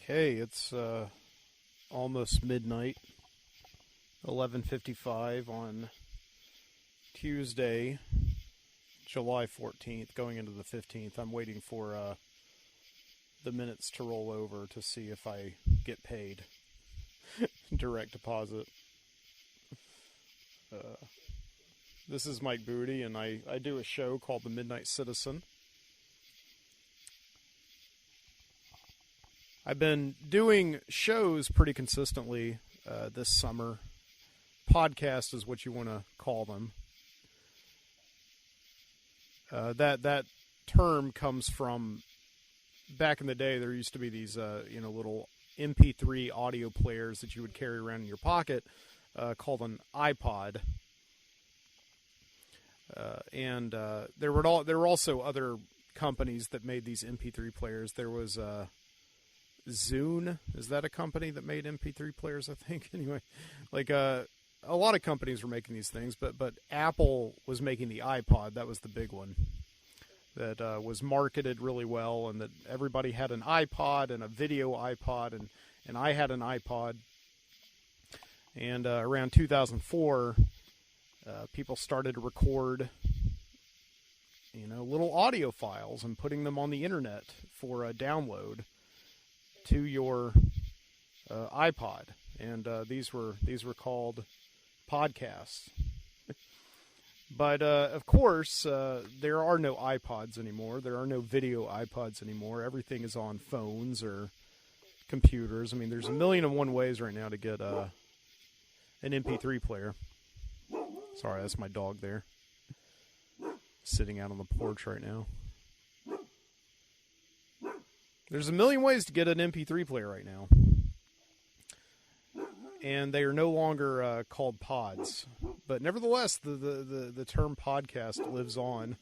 Okay, it's almost midnight, 11:55 on Tuesday, July 14th, going into the 15th. I'm waiting for the minutes to roll over to see if I get paid. Direct deposit. This is Mike Booty, and I do a show called The Midnight Citizen. I've been doing shows pretty consistently this summer. Podcast is what you want to call them. That term comes from back in the day. There used to be these little MP3 audio players that you would carry around in your pocket called an iPod. And there were also other companies that made these MP3 players. There was Zune. Is that a company that made MP3 players? I think anyway. Like a lot of companies were making these things, but Apple was making the iPod. That was the big one that was marketed really well, and that everybody had an iPod and a video iPod, and I had an iPod. And around 2004, people started to record, little audio files and putting them on the internet for a download to your iPod, and these were called podcasts. But of course, there are no iPods anymore. There are no video iPods anymore. Everything is on phones or computers. I mean, there's a million and one ways right now to get an MP3 player. Sorry, that's my dog there, sitting out on the porch right now. There's a million ways to get an MP3 player right now. And they are no longer called pods. But nevertheless, the term podcast lives on.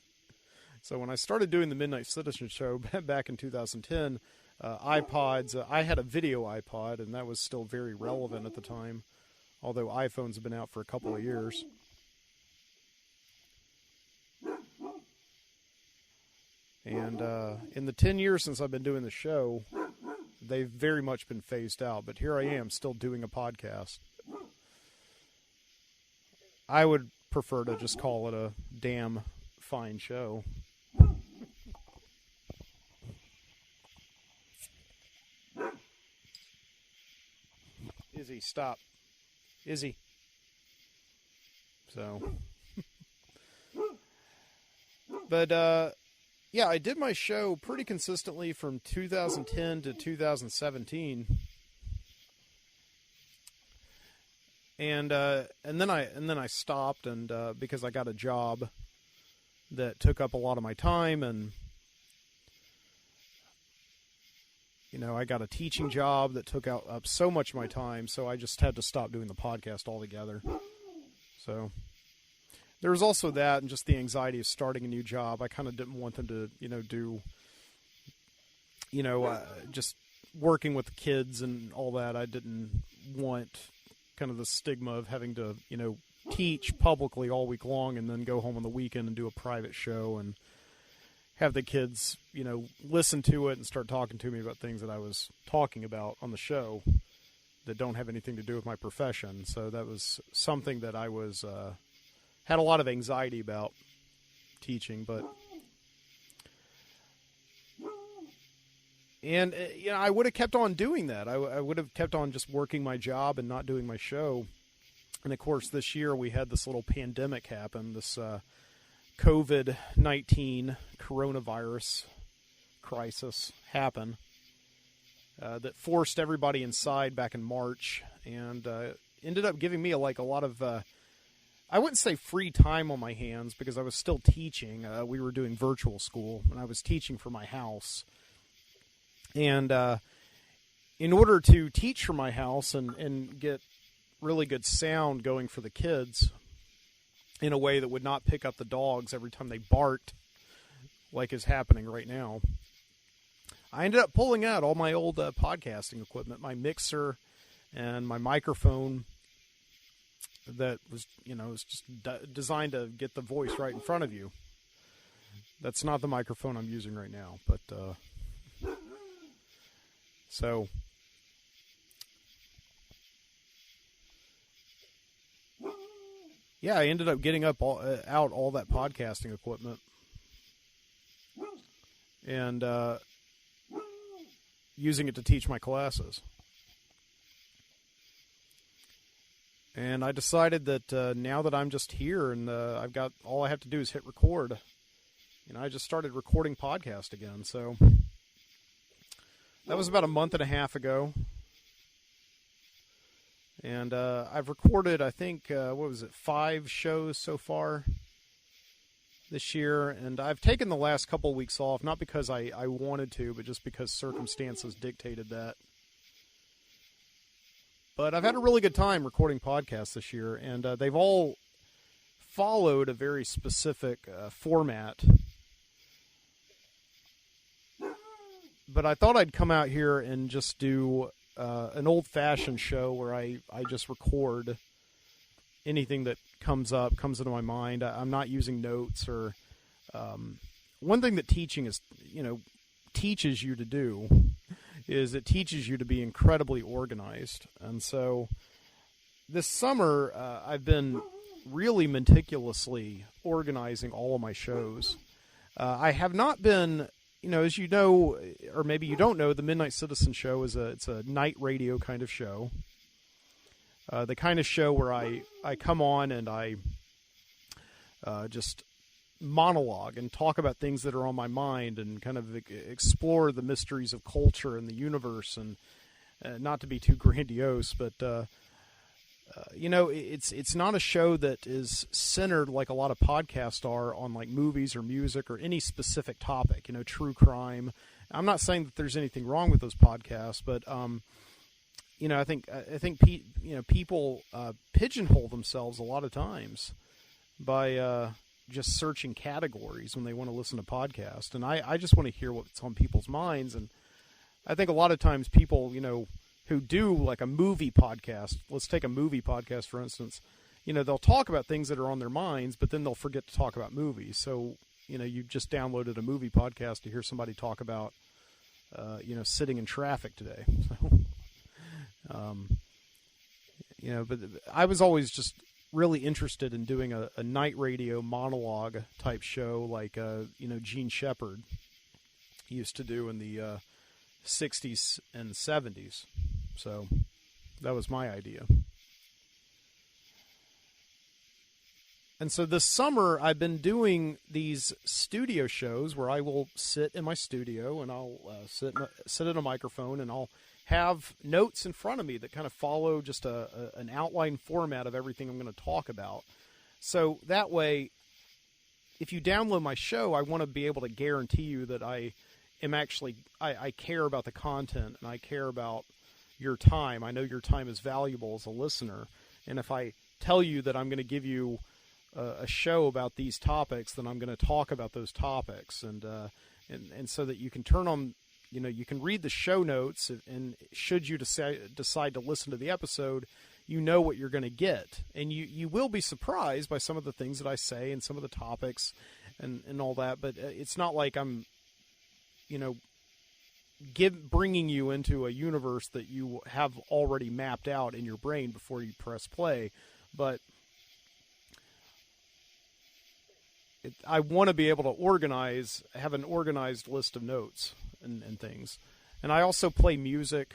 So when I started doing the Midnight Citizen show back in 2010, iPods, I had a video iPod, and that was still very relevant at the time, although iPhones have been out for a couple of years. And in the 10 years since I've been doing the show, they've very much been phased out. But here I am, still doing a podcast. I would prefer to just call it a damn fine show. Izzy, stop. Izzy. So. But, yeah, I did my show pretty consistently from 2010 to 2017, and then I stopped, and because I got a job that took up a lot of my time, and I got a teaching job that took up so much of my time, so I just had to stop doing the podcast altogether. So. There was also that, and just the anxiety of starting a new job. I kind of didn't want them to, do, just working with the kids and all that. I didn't want kind of the stigma of having to, teach publicly all week long and then go home on the weekend and do a private show and have the kids, listen to it and start talking to me about things that I was talking about on the show that don't have anything to do with my profession. So that was something that I was... had a lot of anxiety about teaching, and I would have kept on doing that. I would have kept on just working my job and not doing my show. And of course, this year we had this little pandemic happen, this COVID-19 coronavirus crisis happen that forced everybody inside back in March, and ended up giving me a lot of I wouldn't say free time on my hands, because I was still teaching. We were doing virtual school, and I was teaching from my house. And in order to teach from my house and get really good sound going for the kids in a way that would not pick up the dogs every time they barked, like is happening right now, I ended up pulling out all my old podcasting equipment, my mixer and my microphone, that was, was just designed to get the voice right in front of you. That's not the microphone I'm using right now, but so yeah, I ended up getting out all that podcasting equipment and using it to teach my classes. And I decided that now that I'm just here and I've got all I have to do is hit record, I just started recording podcast again. So that was about a month and a half ago. And I've recorded, I think, 5 shows so far this year. And I've taken the last couple of weeks off, not because I wanted to, but just because circumstances dictated that. But I've had a really good time recording podcasts this year, and they've all followed a very specific format. But I thought I'd come out here and just do an old-fashioned show where I just record anything that comes into my mind. I'm not using notes or one thing that teaching is, teaches you to do is it teaches you to be incredibly organized. And so this summer, I've been really meticulously organizing all of my shows. I have not been, as you know, or maybe you don't know, the Midnight Citizen Show it's a night radio kind of show. The kind of show where I come on and I just monologue and talk about things that are on my mind and kind of explore the mysteries of culture and the universe, and not to be too grandiose, but it's not a show that is centered like a lot of podcasts are on like movies or music or any specific topic, true crime. I'm not saying that there's anything wrong with those podcasts, but I think people pigeonhole themselves a lot of times by just searching categories when they want to listen to podcasts. And I just want to hear what's on people's minds. And I think a lot of times people, who do like a movie podcast, let's take a movie podcast, for instance, they'll talk about things that are on their minds, but then they'll forget to talk about movies. So, you just downloaded a movie podcast to hear somebody talk about, sitting in traffic today. So, but I was always just really interested in doing a night radio monologue type show like, Gene Shepard used to do in the 60s and 70s. So that was my idea. And so this summer I've been doing these studio shows where I will sit in my studio and I'll sit at a microphone and I'll have notes in front of me that kind of follow just an outline format of everything I'm going to talk about. So that way, if you download my show, I want to be able to guarantee you that I care about the content and I care about your time. I know your time is valuable as a listener. And if I tell you that I'm going to give you a show about these topics, then I'm going to talk about those topics. And so that you can turn on, you can read the show notes, and should you decide to listen to the episode, you know what you're going to get. And you will be surprised by some of the things that I say and some of the topics and all that. But it's not like I'm, bringing you into a universe that you have already mapped out in your brain before you press play. But I want to be able to have an organized list of notes and things. And I also play music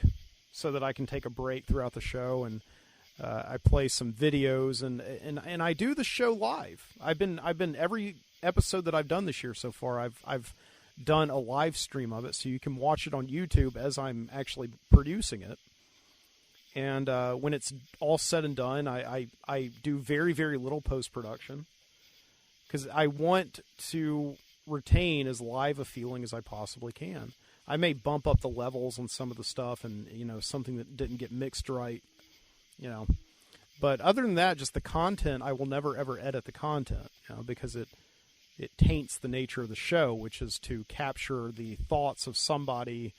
so that I can take a break throughout the show, and I play some videos and I do the show live. I've been every episode that I've done this year so far, I've done a live stream of it, so you can watch it on YouTube as I'm actually producing it. And when it's all said and done, I do very, very little post-production because I want to retain as live a feeling as I possibly can. I may bump up the levels on some of the stuff and, something that didn't get mixed right, But other than that, just the content, I will never, ever edit the content, because it taints the nature of the show, which is to capture the thoughts of somebody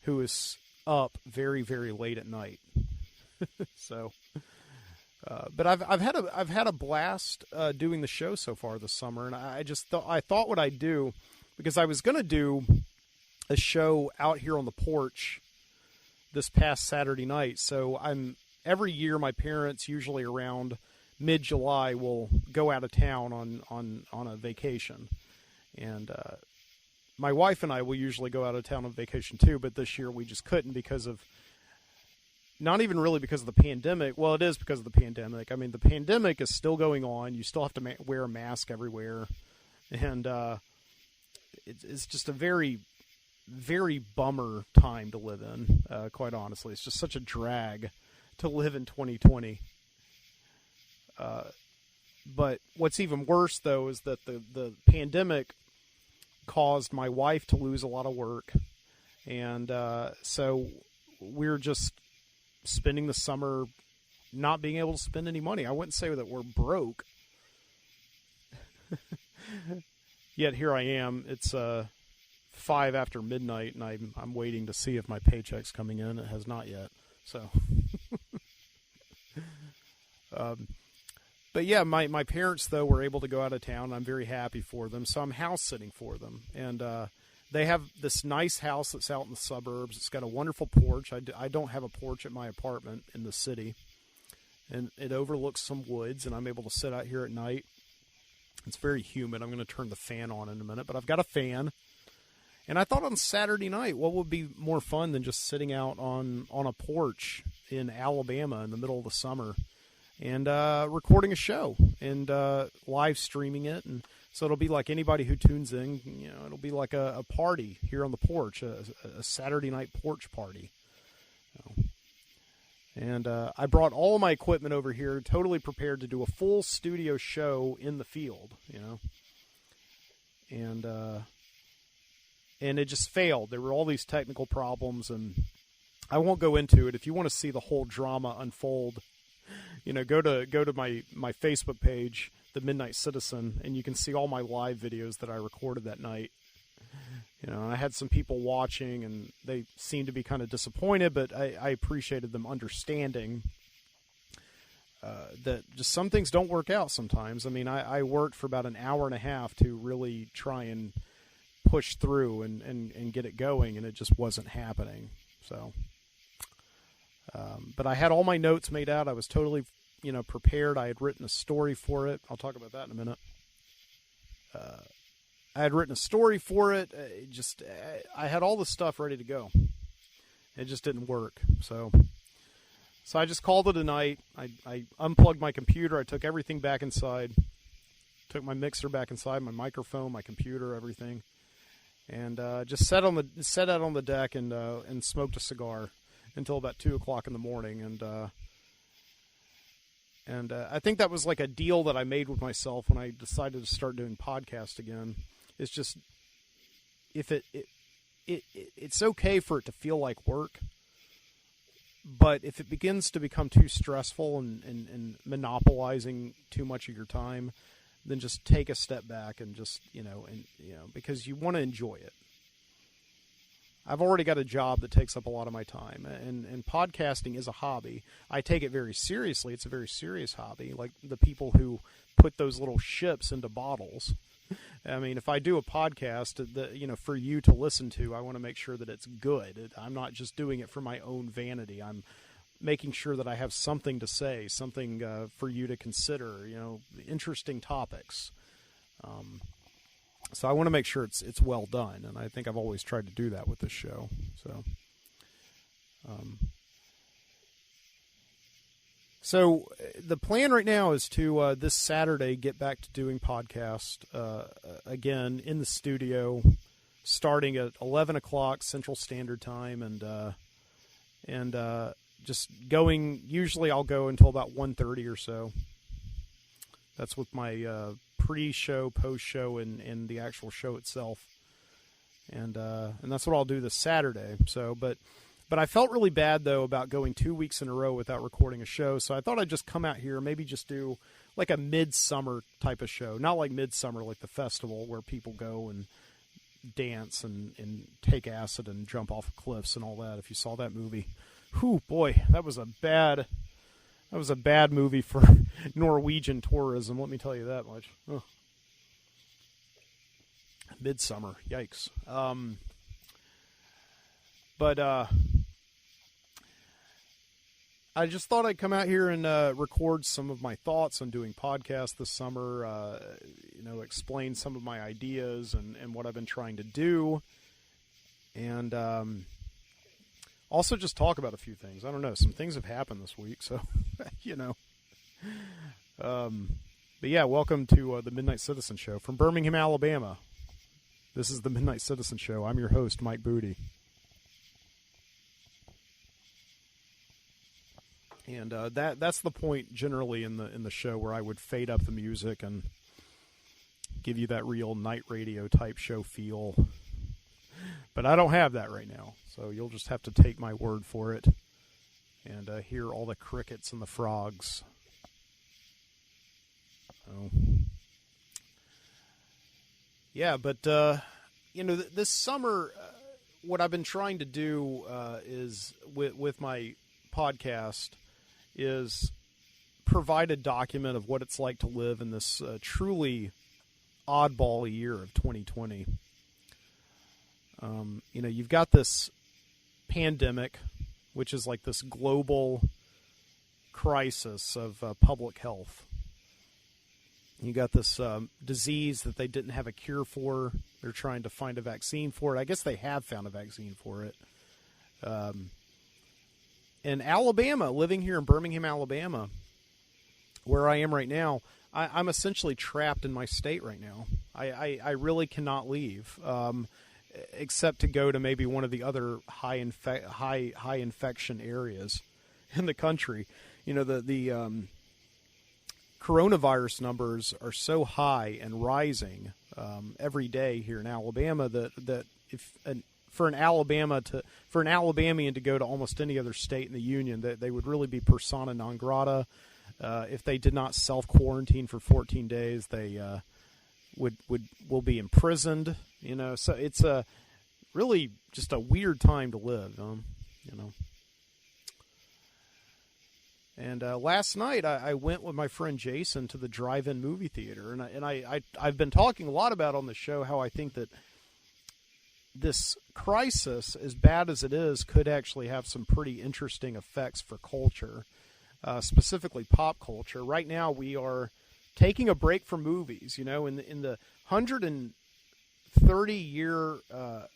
who is up very, very late at night. So, but I've had a blast doing the show so far this summer, and I thought what I'd do, because I was going to do a show out here on the porch this past Saturday night. So every year my parents, usually around mid-July will go out of town on a vacation. And my wife and I will usually go out of town on vacation too, but this year we just couldn't because of, not even really because of the pandemic. Well, it is because of the pandemic. I mean, the pandemic is still going on. You still have to wear a mask everywhere. And it's just a very, very bummer time to live in, quite honestly. It's just such a drag to live in 2020. But what's even worse, though, is that the pandemic caused my wife to lose a lot of work. And so we're just spending the summer not being able to spend any money. I wouldn't say that we're broke. Yet here I am. It's 5 after midnight, and I'm waiting to see if my paycheck's coming in. It has not yet. So, but yeah, my parents, though, were able to go out of town. I'm very happy for them. So I'm house sitting for them. And they have this nice house that's out in the suburbs. It's got a wonderful porch. I don't have a porch at my apartment in the city. And it overlooks some woods, and I'm able to sit out here at night. It's very humid. I'm going to turn the fan on in a minute, but I've got a fan. And I thought on Saturday night, what would be more fun than just sitting out on a porch in Alabama in the middle of the summer and recording a show and live streaming it. And so it'll be like anybody who tunes in, it'll be like a party here on the porch, a Saturday night porch party. And I brought all of my equipment over here, totally prepared to do a full studio show in the field, And it just failed. There were all these technical problems, and I won't go into it. If you want to see the whole drama unfold, go to my Facebook page, The Midnight Citizen, and you can see all my live videos that I recorded that night. I had some people watching, and they seemed to be kind of disappointed, but I appreciated them understanding that just some things don't work out sometimes. I mean, I worked for about an hour and a half to really try and push through and get it going, and it just wasn't happening. So, but I had all my notes made out. I was totally, prepared. I had written a story for it. I'll talk about that in a minute. I had written a story for it. I had all the stuff ready to go. It just didn't work. So I just called it a night. I unplugged my computer. I took everything back inside. Took my mixer back inside, my microphone, my computer, everything. And just sat out on the deck and smoked a cigar until about 2 o'clock in the morning. And I think that was like a deal that I made with myself when I decided to start doing podcasts again. It's just, if it's okay for it to feel like work, but if it begins to become too stressful and monopolizing too much of your time, then just take a step back and just, because you want to enjoy it. I've already got a job that takes up a lot of my time, and podcasting is a hobby. I take it very seriously. It's a very serious hobby, like the people who put those little ships into bottles. I mean, if I do a podcast, for you to listen to, I want to make sure that it's good. I'm not just doing it for my own vanity. I'm making sure that I have something to say, something for you to consider, interesting topics. So I want to make sure it's well done, and I think I've always tried to do that with this show. So the plan right now is to this Saturday get back to doing podcast again in the studio, starting at 11 o'clock Central Standard Time, and just going. Usually I'll go until about 1:30 or so. That's with my pre-show, post-show, and the actual show itself, and that's what I'll do this Saturday. So, but I felt really bad though about going 2 weeks in a row without recording a show. So I thought I'd just come out here, maybe just do like a midsummer type of show, not like midsummer like the festival where people go and dance and take acid and jump off of cliffs and all that. If you saw that movie, whew, boy, that was a bad movie for Norwegian tourism, let me tell you that much. Ugh. Midsummer, yikes. But I just thought I'd come out here and record some of my thoughts on doing podcasts this summer, explain some of my ideas and what I've been trying to do, and also just talk about a few things. I don't know, some things have happened this week, so, But yeah, welcome to the Midnight Citizen Show from Birmingham, Alabama. This is the Midnight Citizen Show. I'm your host, Mike Booty. And that's the point generally in the show where I would fade up the music and give you that real night radio type show feel. But I don't have that right now, so you'll just have to take my word for it and hear all the crickets and the frogs. Oh. Yeah, but this summer, what I've been trying to do is with my podcast is provide a document of what it's like to live in this truly oddball year of 2020. You've got this pandemic, which is like this global crisis of public health. You got this disease that they didn't have a cure for. They're trying to find a vaccine for it. I guess they have found a vaccine for it. In Alabama, living here in Birmingham, Alabama, where I am right now, I'm essentially trapped in my state right now. I really cannot leave, except to go to maybe one of the other high infection areas in the country. The coronavirus numbers are so high and rising every day here in Alabama that if for an Alabamian to go to almost any other state in the union, that they would really be persona non grata. If they did not self-quarantine for 14 days, they will be imprisoned. So it's really just a weird time to live. And last night I went with my friend Jason to the drive-in movie theater, and I've been talking a lot about on the show how I think that this crisis, as bad as it is, could actually have some pretty interesting effects for culture, specifically pop culture. Right now, we are taking a break from movies. In the 130-year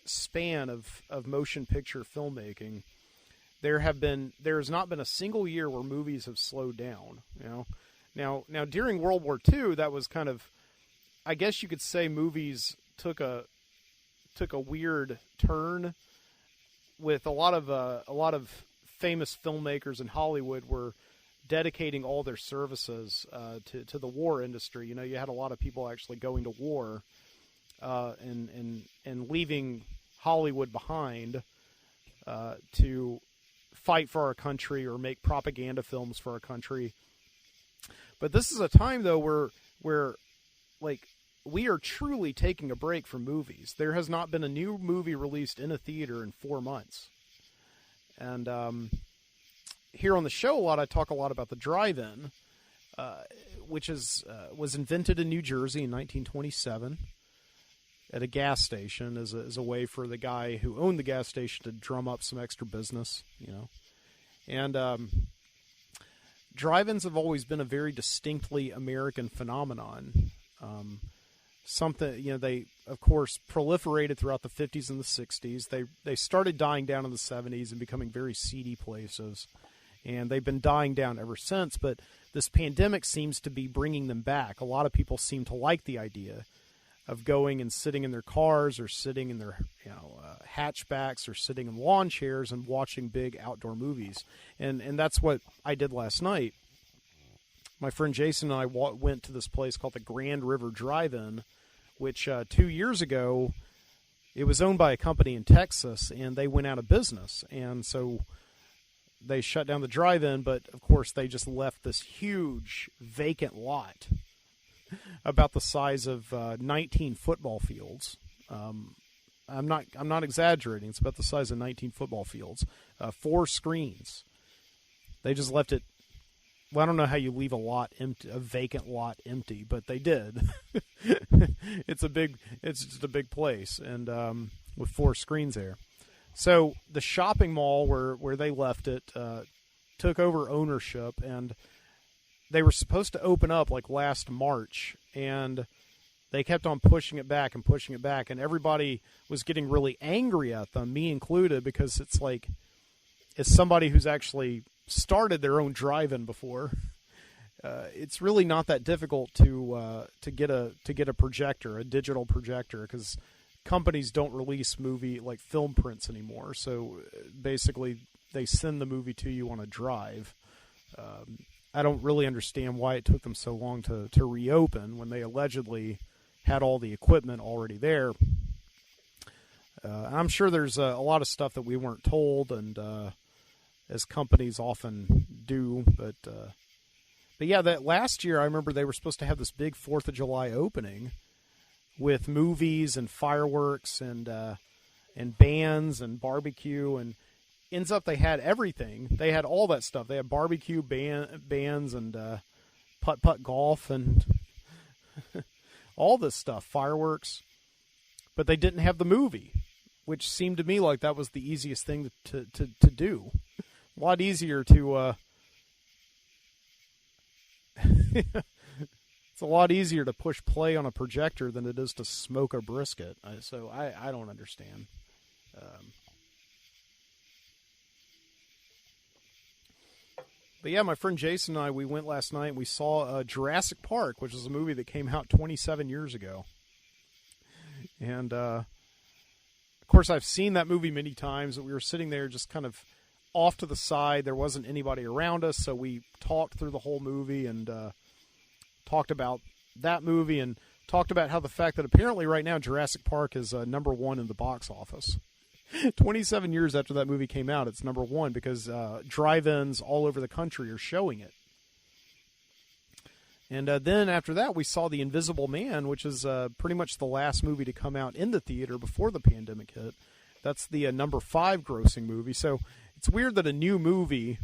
span of motion picture filmmaking, there has not been a single year where movies have slowed down. Now during World War II, that was kind of, I guess you could say, movies took a weird turn, with a lot of famous filmmakers in Hollywood were dedicating all their services to the war industry. You had a lot of people actually going to war and leaving Hollywood behind to fight for our country or make propaganda films for our country. But this is a time, though, where we are truly taking a break from movies. There has not been a new movie released in a theater in 4 months. And here on the show I talk a lot about the drive-in, which was invented in New Jersey in 1927 at a gas station as a way for the guy who owned the gas station to drum up some extra business, And drive-ins have always been a very distinctly American phenomenon. Something, they, of course, proliferated throughout the 50s and the 60s. They started dying down in the 70s and becoming very seedy places. And they've been dying down ever since. But this pandemic seems to be bringing them back. A lot of people seem to like the idea of going and sitting in their cars or sitting in their hatchbacks or sitting in lawn chairs and watching big outdoor movies. And that's what I did last night. My friend Jason and I went to this place called the Grand River Drive-In, which 2 years ago, it was owned by a company in Texas, and they went out of business. And so they shut down the drive-in, but of course they just left this huge vacant lot about the size of 19 football fields. I'm not exaggerating. It's about the size of 19 football fields. 4 screens. They just left it. Well, I don't know how you leave a vacant lot empty, but they did. It's just a big place, and with 4 screens there. So the shopping mall where they left it took over ownership, and they were supposed to open up like last March, and they kept on pushing it back, and everybody was getting really angry at them, me included, because it's like, as somebody who's actually started their own drive-in before, it's really not that difficult to get a projector, a digital projector, because companies don't release movie like film prints anymore. So basically, they send the movie to you on a drive. I don't really understand why it took them so long to reopen when they allegedly had all the equipment already there. I'm sure there's a lot of stuff that we weren't told, and as companies often do, but yeah, that last year I remember they were supposed to have this big 4th of July opening with movies and fireworks and bands and barbecue, and ends up they had everything. They had all that stuff. They had barbecue, bands, and putt-putt golf, and all this stuff, fireworks. But they didn't have the movie, which seemed to me like that was the easiest thing to do. A lot easier to... It's a lot easier to push play on a projector than it is to smoke a brisket. So I don't understand. But yeah, my friend Jason and I, we went last night and we saw Jurassic Park, which is a movie that came out 27 years ago. And, of course, I've seen that movie many times, but we were sitting there just kind of off to the side. There wasn't anybody around us, so we talked through the whole movie and talked about that movie and talked about how the fact that apparently right now Jurassic Park is number one in the box office. 27 years after that movie came out, it's number one because drive-ins all over the country are showing it. And then after that, we saw The Invisible Man, which is pretty much the last movie to come out in the theater before the pandemic hit. That's the number 5 grossing movie. So it's weird that a new movie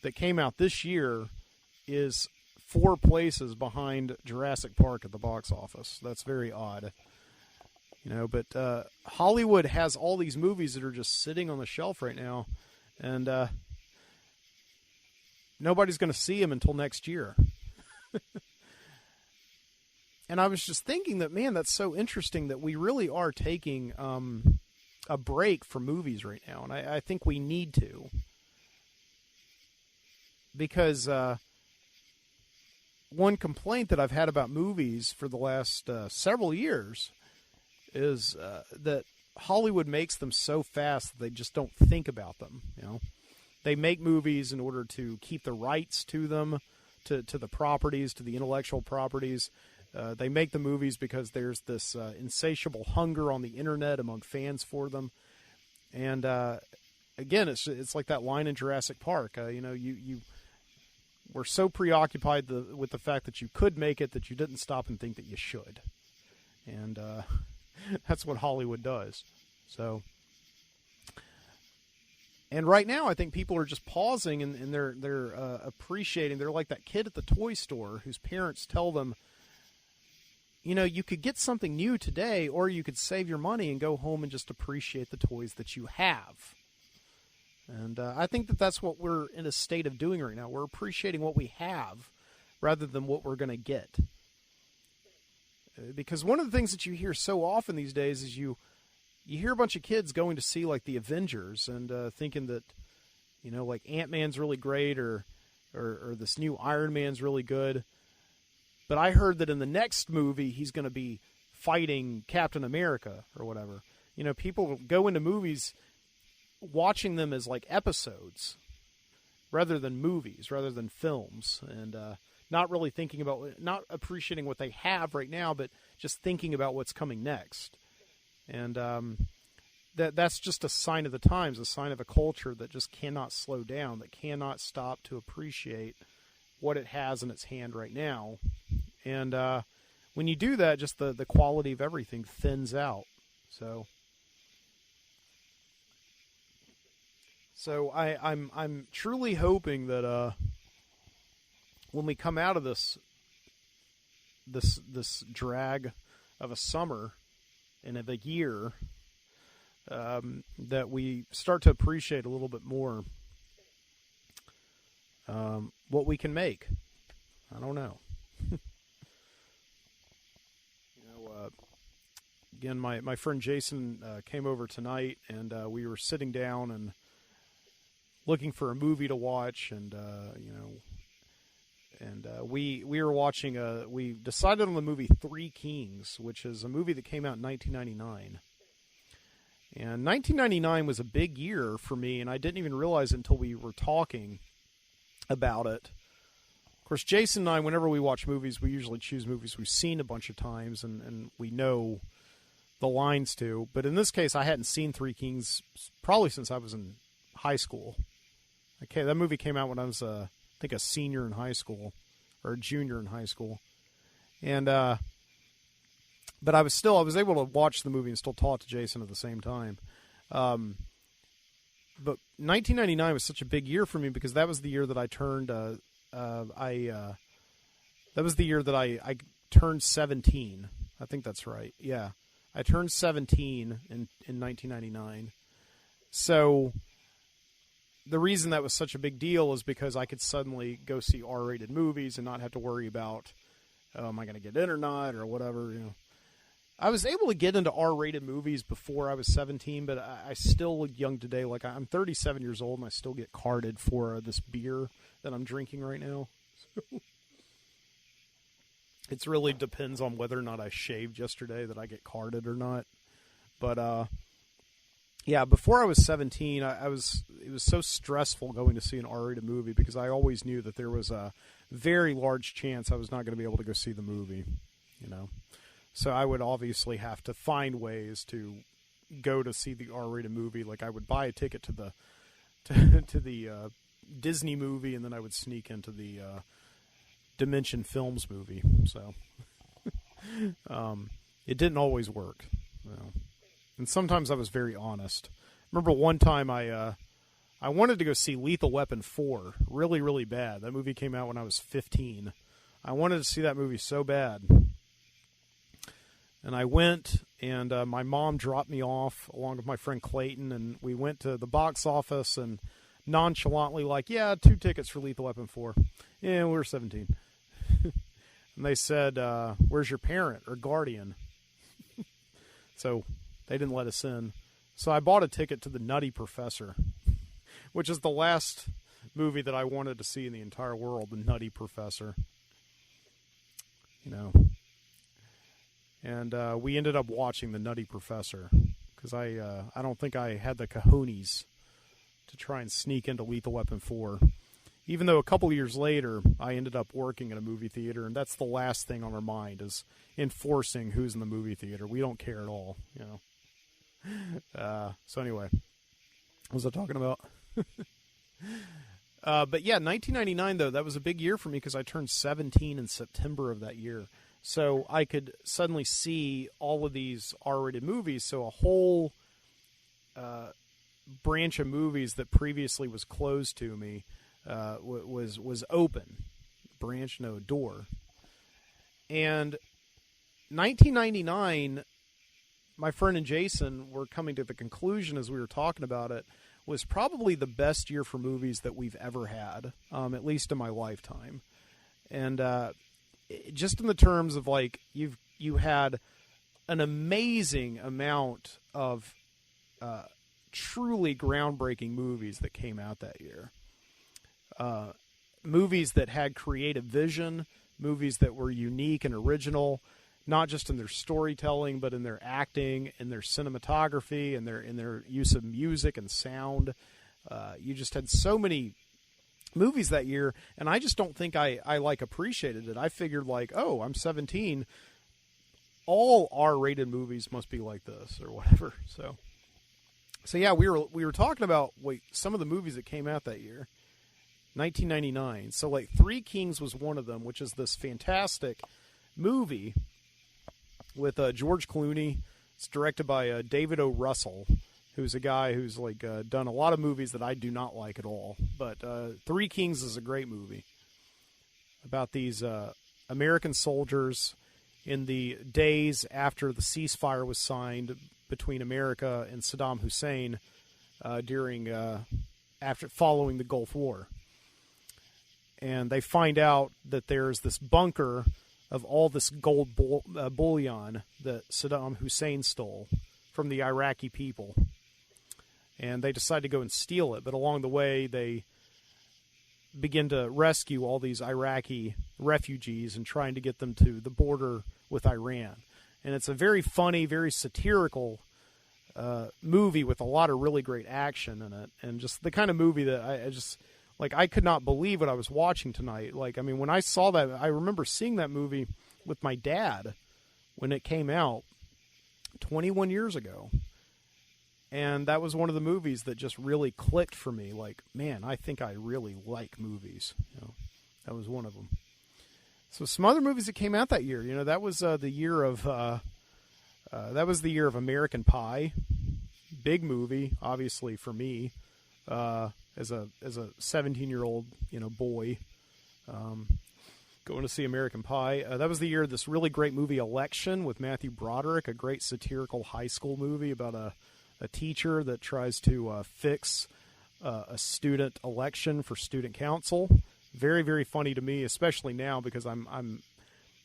that came out this year is 4 places behind Jurassic Park at the box office. That's very odd. You know, but Hollywood has all these movies that are just sitting on the shelf right now, and nobody's going to see them until next year. And I was just thinking that, man, that's so interesting that we really are taking a break from movies right now, and I think we need to. Because one complaint that I've had about movies for the last several years is that Hollywood makes them so fast that they just don't think about them. You know, they make movies in order to keep the rights to them, to the properties, to the intellectual properties. They make the movies because there's this insatiable hunger on the internet among fans for them. And again, it's like that line in Jurassic Park. You know, you were so preoccupied with the fact that you could make it that you didn't stop and think that you should. And that's what Hollywood does. So, and right now, I think people are just pausing and they're appreciating. They're like that kid at the toy store whose parents tell them, you know, you could get something new today, or you could save your money and go home and just appreciate the toys that you have. And I think that that's what we're in a state of doing right now. We're appreciating what we have rather than what we're going to get. Because one of the things that you hear so often these days is you hear a bunch of kids going to see like the Avengers and thinking that, you know, like Ant-Man's really great or this new Iron Man's really good. But I heard that in the next movie he's going to be fighting Captain America or whatever. You know, people go into movies watching them as like episodes rather than movies, rather than films, and not really thinking about, not appreciating what they have right now, but just thinking about what's coming next. And that's just a sign of the times, a sign of a culture that just cannot slow down, that cannot stop to appreciate what it has in its hand right now. And when you do that, just the quality of everything thins out. So I'm truly hoping that when we come out of this drag of a summer and of a year, that we start to appreciate a little bit more what we can make. I don't know. Again, my friend Jason came over tonight, and we were sitting down and looking for a movie to watch, and we were watching. We decided on the movie Three Kings, which is a movie that came out in 1999. And 1999 was a big year for me, and I didn't even realize it until we were talking about it. Of course, Jason and I, whenever we watch movies, we usually choose movies we've seen a bunch of times, and we know the lines to. But in this case, I hadn't seen Three Kings probably since I was in high school. Okay, that movie came out when I was, I think, a senior in high school, or a junior in high school. And, but I was able to watch the movie and still talk to Jason at the same time. But 1999 was such a big year for me because that was the year that I turned, that was the year that I turned 17. I think that's right. Yeah. I turned 17 in 1999. So the reason that was such a big deal is because I could suddenly go see R-rated movies and not have to worry about, oh, am I going to get in or not, or whatever. I was able to get into R-rated movies before I was 17, but I still look young today. Like, I'm 37 years old, and I still get carded for this beer that I'm drinking right now. So it really depends on whether or not I shaved yesterday that I get carded or not. But, yeah, before I was 17, it was so stressful going to see an R-rated movie because I always knew that there was a very large chance I was not going to be able to go see the movie, So I would obviously have to find ways to go to see the R-rated movie. Like, I would buy a ticket to the Disney movie, and then I would sneak into the Dimension Films movie. So it didn't always work. And sometimes I was very honest. Remember one time I wanted to go see Lethal Weapon 4 really, really bad. That movie came out when I was 15. I wanted to see that movie so bad. And I went, and my mom dropped me off along with my friend Clayton, and we went to the box office and nonchalantly like, yeah, 2 tickets for Lethal Weapon 4. Yeah, we were 17. And they said, where's your parent or guardian? So they didn't let us in. So I bought a ticket to The Nutty Professor, which is the last movie that I wanted to see in the entire world, The Nutty Professor. And we ended up watching The Nutty Professor because I don't think I had the cojones to try and sneak into Lethal Weapon 4. Even though a couple years later, I ended up working at a movie theater, and that's the last thing on our mind is enforcing who's in the movie theater. We don't care at all, So anyway, what was I talking about? But yeah, 1999, though, that was a big year for me because I turned 17 in September of that year. So I could suddenly see all of these R-rated movies. So a whole branch of movies that previously was closed to me was open. Branch, no, door. And 1999, my friend and Jason were coming to the conclusion as we were talking about it, was probably the best year for movies that we've ever had, at least in my lifetime. And just in the terms of, like, you had an amazing amount of truly groundbreaking movies that came out that year. Movies that had creative vision, movies that were unique and original, not just in their storytelling, but in their acting, in their cinematography, in their use of music and sound. You just had so many movies that year, and I just don't think I appreciated it. I figured, like, oh, I'm 17. All R-rated movies must be like this or whatever. So yeah, we were talking about some of the movies that came out that year. 1999. So, like, Three Kings was one of them, which is this fantastic movie with George Clooney. It's directed by David O. Russell, who's a guy who's done a lot of movies that I do not like at all. But Three Kings is a great movie about these American soldiers in the days after the ceasefire was signed between America and Saddam Hussein following the Gulf War. and they find out that there's this bunker of all this gold bullion that Saddam Hussein stole from the Iraqi people. And they decide to go and steal it, but along the way they begin to rescue all these Iraqi refugees and trying to get them to the border with Iran. And it's a very funny, very satirical movie with a lot of really great action in it, and just the kind of movie that I just, like, I could not believe what I was watching tonight. Like, I mean, when I saw that, I remember seeing that movie with my dad when it came out 21 years ago. And that was one of the movies that just really clicked for me. Like, man, I think I really like movies. You know, that was one of them. So some other movies that came out that year, you know, that was the year of American Pie. Big movie, obviously, for me, as a 17-year-old, you know, boy, going to see American Pie. That was the year of this really great movie, Election, with Matthew Broderick, a great satirical high school movie about a teacher that tries to fix a student election for student council. Very, very funny to me, especially now because I'm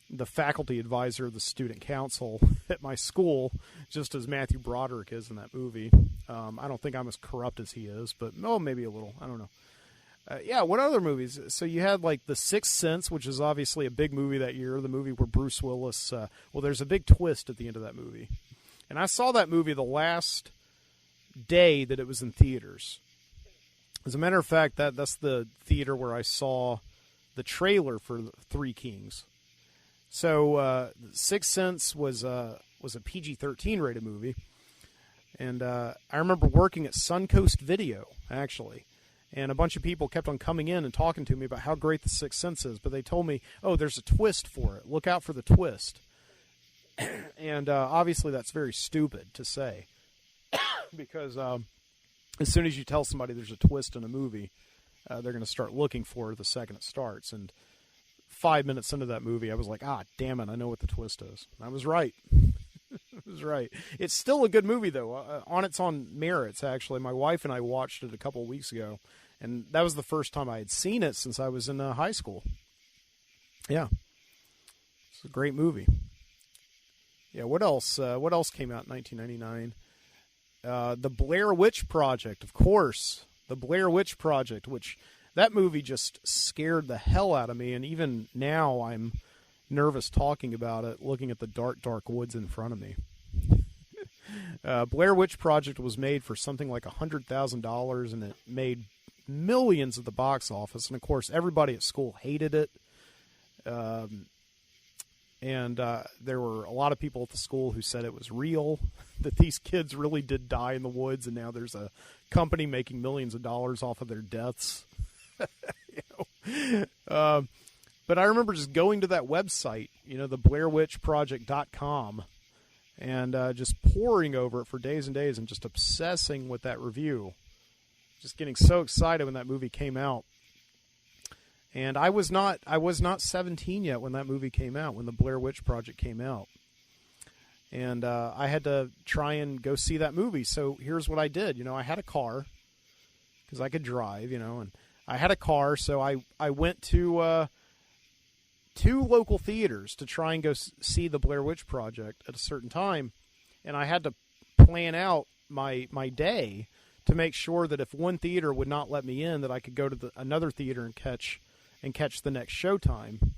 the faculty advisor of the student council at my school, just as Matthew Broderick is in that movie. I don't think I'm as corrupt as he is, but maybe a little. I don't know. Yeah, what other movies? So you had like The Sixth Sense, which is obviously a big movie that year, the movie where Bruce Willis, well, there's a big twist at the end of that movie. And I saw that movie the last day that it was in theaters. As a matter of fact, that's the theater where I saw the trailer for Three Kings. So Sixth Sense was a PG-13 rated movie, and I remember working at Suncoast Video, actually, and a bunch of people kept on coming in and talking to me about how great The Sixth Sense is, but they told me, oh, there's a twist for it. Look out for the twist. And obviously that's very stupid to say, because as soon as you tell somebody there's a twist in a movie, they're going to start looking for it the second it starts. And 5 minutes into that movie, I was like, damn it, I know what the twist is. And I was right. I was right. It's still a good movie, though, on its own merits, actually. My wife and I watched it a couple of weeks ago, and that was the first time I had seen it since I was in high school. Yeah. It's a great movie. Yeah, what else? What else came out in 1999? The Blair Witch Project, of course. The Blair Witch Project, which that movie just scared the hell out of me, and even now I'm nervous talking about it, looking at the dark, dark woods in front of me. Blair Witch Project was made for something like $100,000, and it made millions at the box office, and of course everybody at school hated it. And there were a lot of people at the school who said it was real, that these kids really did die in the woods, and now there's a company making millions of dollars off of their deaths. But I remember just going to that website, the BlairWitchProject.com, and just poring over it for days and days and just obsessing with that review. Just getting so excited when that movie came out. And I was not 17 yet when that movie came out, when the Blair Witch Project came out. And I had to try and go see that movie. So here's what I did. I had a car because I could drive, and I had a car. So I went to 2 local theaters to try and go see the Blair Witch Project at a certain time. And I had to plan out my day to make sure that if one theater would not let me in, that I could go to another theater and catch the next showtime.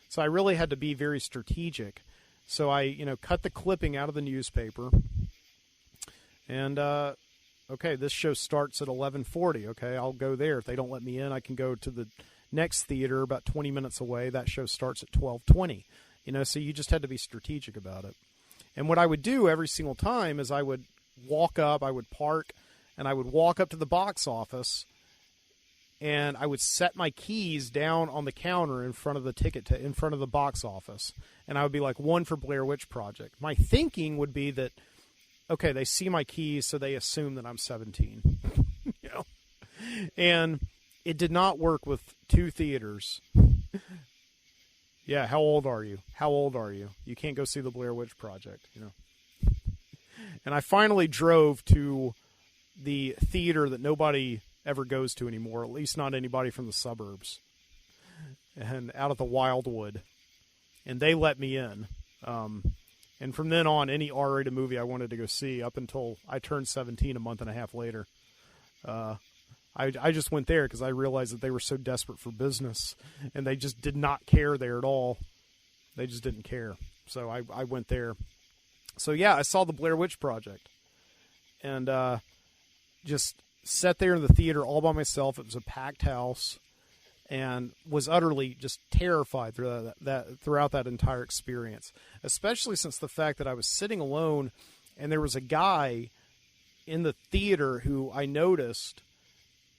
So I really had to be very strategic. So I, cut the clipping out of the newspaper. And, okay, this show starts at 11:40. Okay, I'll go there. If they don't let me in, I can go to the next theater about 20 minutes away. That show starts at 12:20. So you just had to be strategic about it. And what I would do every single time is I would walk up, I would park, and I would walk up to the box office, and I would set my keys down on the counter in front of the in front of the box office. And I would be like, 1 for Blair Witch Project. My thinking would be that, okay, they see my keys, so they assume that I'm 17. And it did not work with 2 theaters. Yeah, how old are you? How old are you? You can't go see the Blair Witch Project, And I finally drove to the theater that nobody ever goes to anymore, at least not anybody from the suburbs. and out of the Wildwood, and they let me in. And from then on, any R-rated movie I wanted to go see up until I turned 17 a month and a half later. I just went there because I realized that they were so desperate for business, and they just did not care there at all. They just didn't care. So I went there. So yeah, I saw the Blair Witch Project, and just sat there in the theater all by myself. It was a packed house, and was utterly just terrified throughout that entire experience, especially since the fact that I was sitting alone, and there was a guy in the theater who I noticed.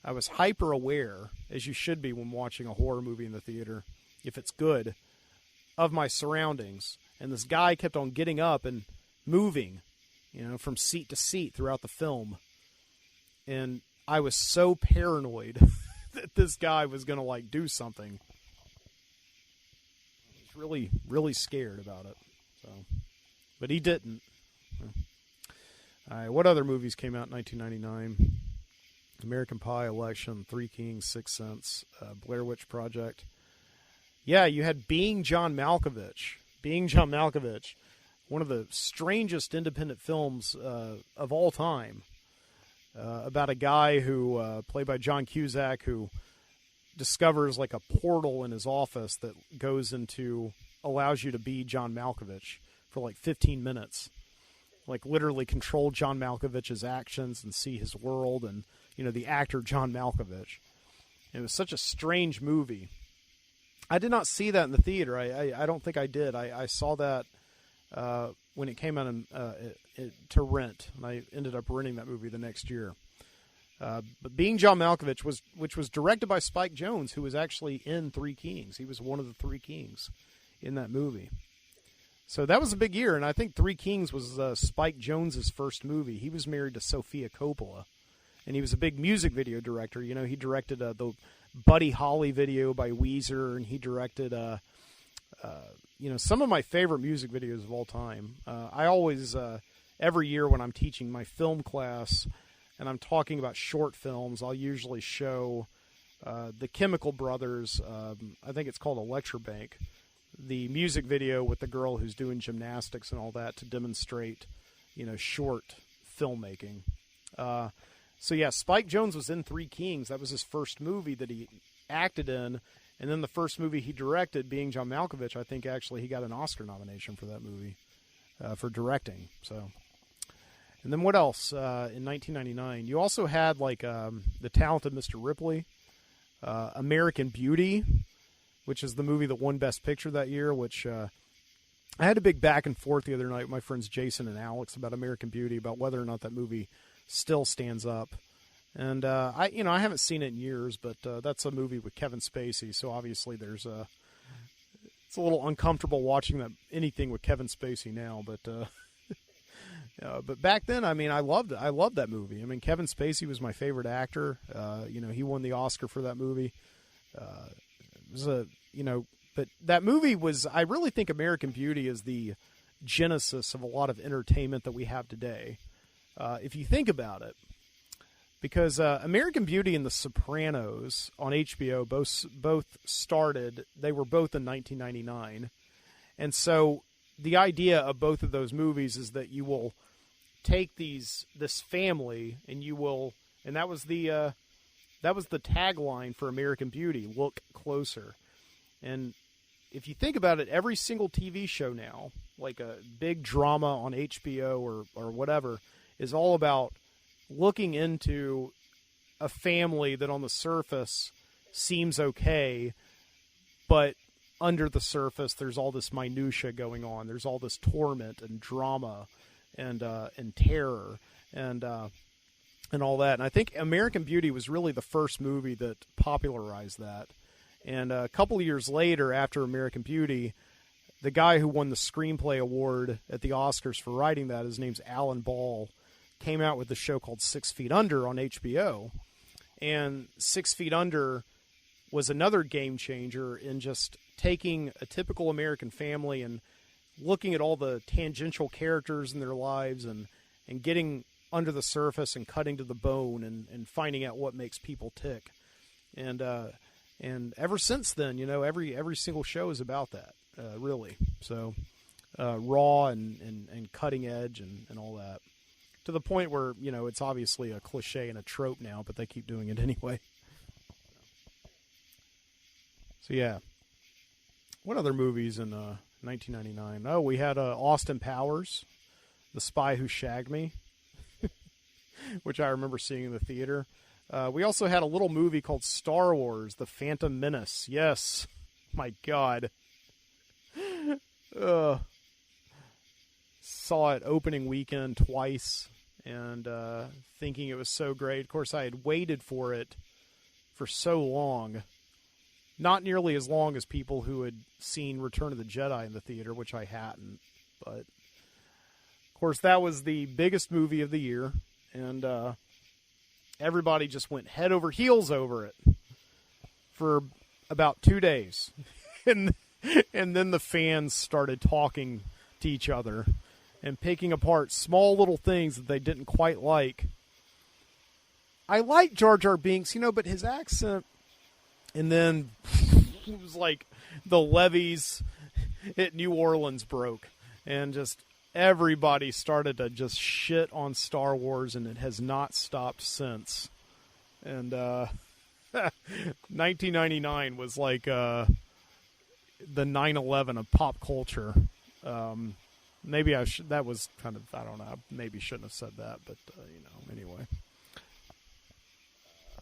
I was hyper aware, as you should be when watching a horror movie in the theater, if it's good, of my surroundings. And this guy kept on getting up and moving, from seat to seat throughout the film. And I was so paranoid that this guy was going to do something. I was really, really scared about it. So, but he didn't. All right, what other movies came out in 1999? American Pie, Election, Three Kings, Sixth Sense, Blair Witch Project. Yeah, you had Being John Malkovich. Being John Malkovich, one of the strangest independent films of all time, about a guy who, played by John Cusack, who discovers a portal in his office that allows you to be John Malkovich for 15 minutes. Literally control John Malkovich's actions and see his world, and the actor John Malkovich. It was such a strange movie. I did not see that in the theater. I don't think I did. I saw that when it came out to rent, and I ended up renting that movie the next year. But Being John Malkovich, which was directed by Spike Jonze, who was actually in Three Kings. He was one of the Three Kings in that movie. So that was a big year, and I think Three Kings was Spike Jonze's first movie. He was married to Sofia Coppola, and he was a big music video director. He directed the Buddy Holly video by Weezer, and he directed, some of my favorite music videos of all time. I always, every year when I'm teaching my film class and I'm talking about short films, I'll usually show the Chemical Brothers, I think it's called Electra Bank, the music video with the girl who's doing gymnastics and all that to demonstrate, short filmmaking. So yeah, Spike Jonze was in Three Kings. That was his first movie that he acted in. And then the first movie he directed, Being John Malkovich, I think actually he got an Oscar nomination for that movie, for directing. So, and then what else? In 1999, you also had The Talented Mr. Ripley, American Beauty, which is the movie that won Best Picture that year, which I had a big back and forth the other night with my friends Jason and Alex about American Beauty, about whether or not that movie still stands up. And I haven't seen it in years, but that's a movie with Kevin Spacey, so obviously it's a little uncomfortable watching anything with Kevin Spacey now, but back then, I loved it. I loved that movie. Kevin Spacey was my favorite actor. He won the Oscar for that movie. But that movie was, I really think American Beauty is the genesis of a lot of entertainment that we have today. If you think about it, because American Beauty and The Sopranos on HBO both started, they were both in 1999. And so the idea of both of those movies is that you will take this family and and that was the tagline for American Beauty, look closer. And if you think about it, every single TV show now, like a big drama on HBO or whatever, is all about looking into a family that on the surface seems okay, but under the surface there's all this minutia going on. There's all this torment and drama and terror and all that. And I think American Beauty was really the first movie that popularized that. And a couple of years later, after American Beauty, the guy who won the screenplay award at the Oscars for writing that, his name's Alan Ball, came out with a show called 6 Feet Under on HBO. And 6 Feet Under was another game changer in just taking a typical American family and looking at all the tangential characters in their lives and getting under the surface and cutting to the bone and finding out what makes people tick. And And ever since then, every single show is about that, really. So raw and cutting edge and all that. To the point where, it's obviously a cliche and a trope now, but they keep doing it anyway. So, yeah. What other movies in 1999? Oh, we had Austin Powers, The Spy Who Shagged Me, which I remember seeing in the theater. We also had a little movie called Star Wars, The Phantom Menace. Yes. My God. Saw it opening weekend twice and thinking it was so great. Of course, I had waited for it for so long. Not nearly as long as people who had seen Return of the Jedi in the theater, which I hadn't. But, of course, that was the biggest movie of the year. And everybody just went head over heels over it for about 2 days. And then the fans started talking to each other and picking apart small little things that they didn't quite like. I like Jar Jar Binks, but his accent... And then it was like the levees at New Orleans broke. And just everybody started to just shit on Star Wars, and it has not stopped since. And 1999 was like the 9/11 of pop culture. Maybe that was kind of, I don't know, maybe shouldn't have said that, but, anyway.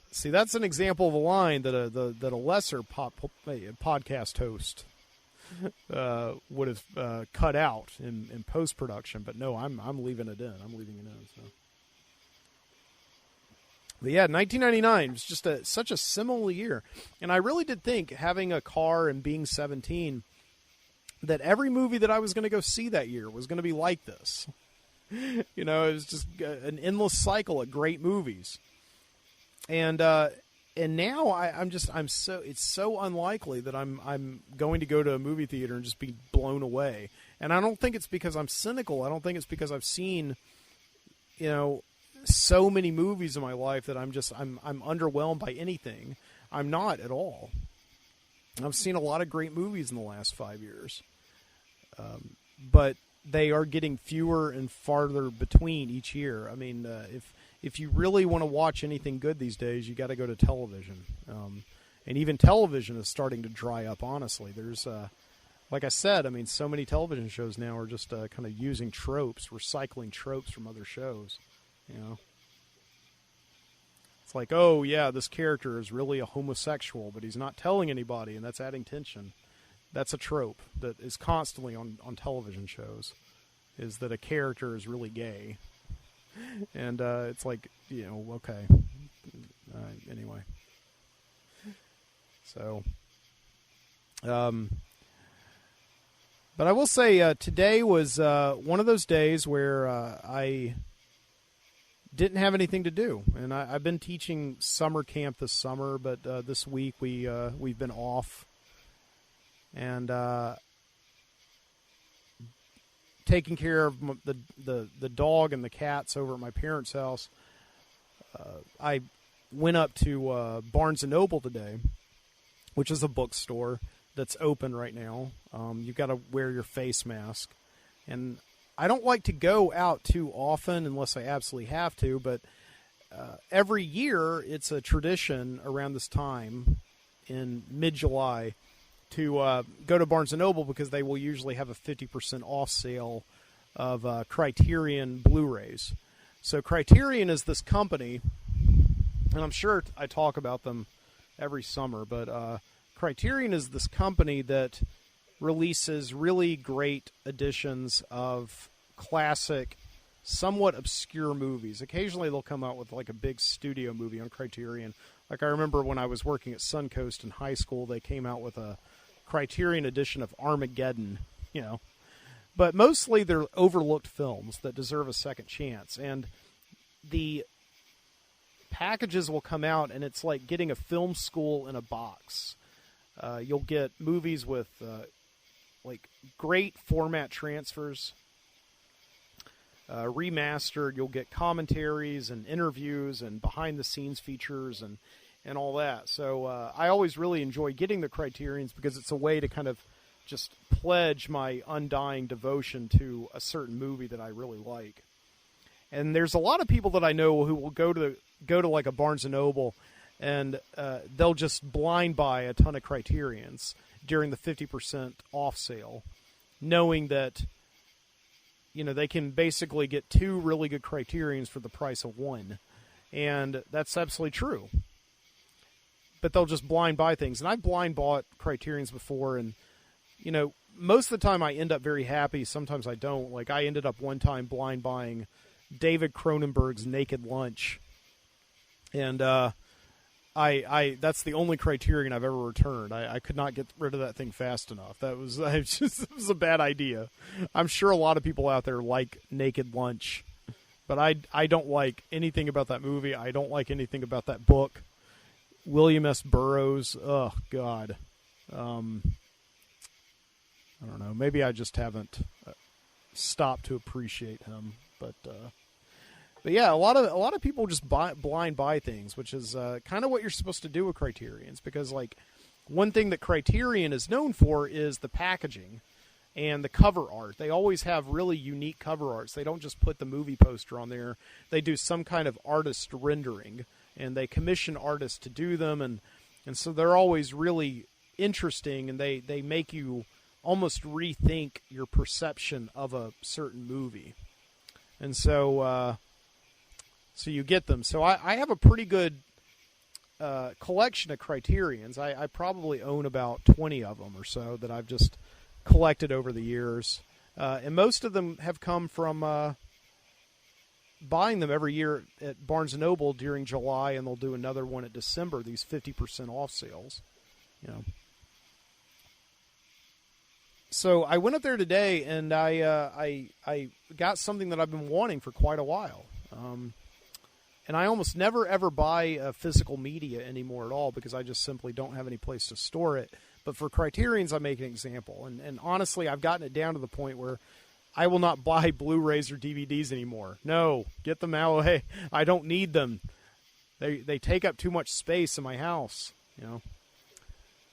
See, that's an example of a line that a lesser podcast host would have cut out in post-production, but no, I'm leaving it in. I'm leaving it in. So. But yeah, 1999 was just such a similar year, and I really did think, having a car and being 17, that every movie that I was going to go see that year was going to be like this. It was just an endless cycle of great movies. And now it's so unlikely that I'm going to go to a movie theater and just be blown away. And I don't think it's because I'm cynical. I don't think it's because I've seen, so many movies in my life that I'm underwhelmed by anything. I'm not at all. I've seen a lot of great movies in the last 5 years. But they are getting fewer and farther between each year. I mean, if you really want to watch anything good these days, you got to go to television. And even television is starting to dry up, honestly. There's, like I said, so many television shows now are just kind of using tropes, recycling tropes from other shows. It's like, oh, yeah, this character is really a homosexual, but he's not telling anybody, and that's adding tension. That's a trope that is constantly on television shows, is that a character is really gay. And it's like, okay. Anyway. So, but I will say today was one of those days where I didn't have anything to do. And I've been teaching summer camp this summer, but this week we've been off. And taking care of the dog and the cats over at my parents' house. I went up to Barnes & Noble today, which is a bookstore that's open right now. You've got to wear your face mask. And I don't like to go out too often unless I absolutely have to, but every year it's a tradition around this time in mid-July to go to Barnes & Noble because they will usually have a 50% off sale of Criterion Blu-rays. So Criterion is this company, and I'm sure I talk about them every summer, but Criterion is this company that releases really great editions of classic, somewhat obscure movies. Occasionally they'll come out with like a big studio movie on Criterion. Like I remember when I was working at Suncoast in high school, they came out with a Criterion edition of Armageddon, But mostly they're overlooked films that deserve a second chance. And the packages will come out, and it's like getting a film school in a box. You'll get movies with like great format transfers, remastered. You'll get commentaries and interviews and behind-the-scenes features, and and all that. So I always really enjoy getting the Criterions because it's a way to kind of just pledge my undying devotion to a certain movie that I really like. And there's a lot of people that I know who will go to like a Barnes & Noble, and they'll just blind buy a ton of Criterions during the 50% off sale, knowing that, you know, they can basically get 2 really good Criterions for the price of 1. And that's absolutely true. But they'll just blind buy things. And I've blind bought Criterions before, and, you know, most of the time I end up very happy. Sometimes I don't. Like, I ended up one time blind buying David Cronenberg's Naked Lunch. And I that's the only Criterion I've ever returned. I could not get rid of that thing fast enough. It was a bad idea. I'm sure a lot of people out there like Naked Lunch, but I don't like anything about that movie. I don't like anything about that book. William S. Burroughs, oh God. I don't know. Maybe I just haven't stopped to appreciate him, but yeah, a lot of people just blind buy things, which is kind of what you're supposed to do with Criterions, because like one thing that Criterion is known for is the packaging and the cover art. They always have really unique cover arts. They don't just put the movie poster on there. They do some kind of artist rendering, and they commission artists to do them, and so they're always really interesting, and they make you almost rethink your perception of a certain movie. And so you get them. So I have a pretty good collection of Criterions. I probably own about 20 of them or so that I've just collected over the years. And most of them have come from buying them every year at Barnes & Noble during July, and they'll do another one at December, these 50% off sales. You know. So I went up there today, and I got something that I've been wanting for quite a while. And I almost never, ever buy physical media anymore at all because I just simply don't have any place to store it. But for Criterions, I make an example. And honestly, I've gotten it down to the point where I will not buy Blu-rays or DVDs anymore. No, get them out. Hey, I don't need them. They take up too much space in my house, you know.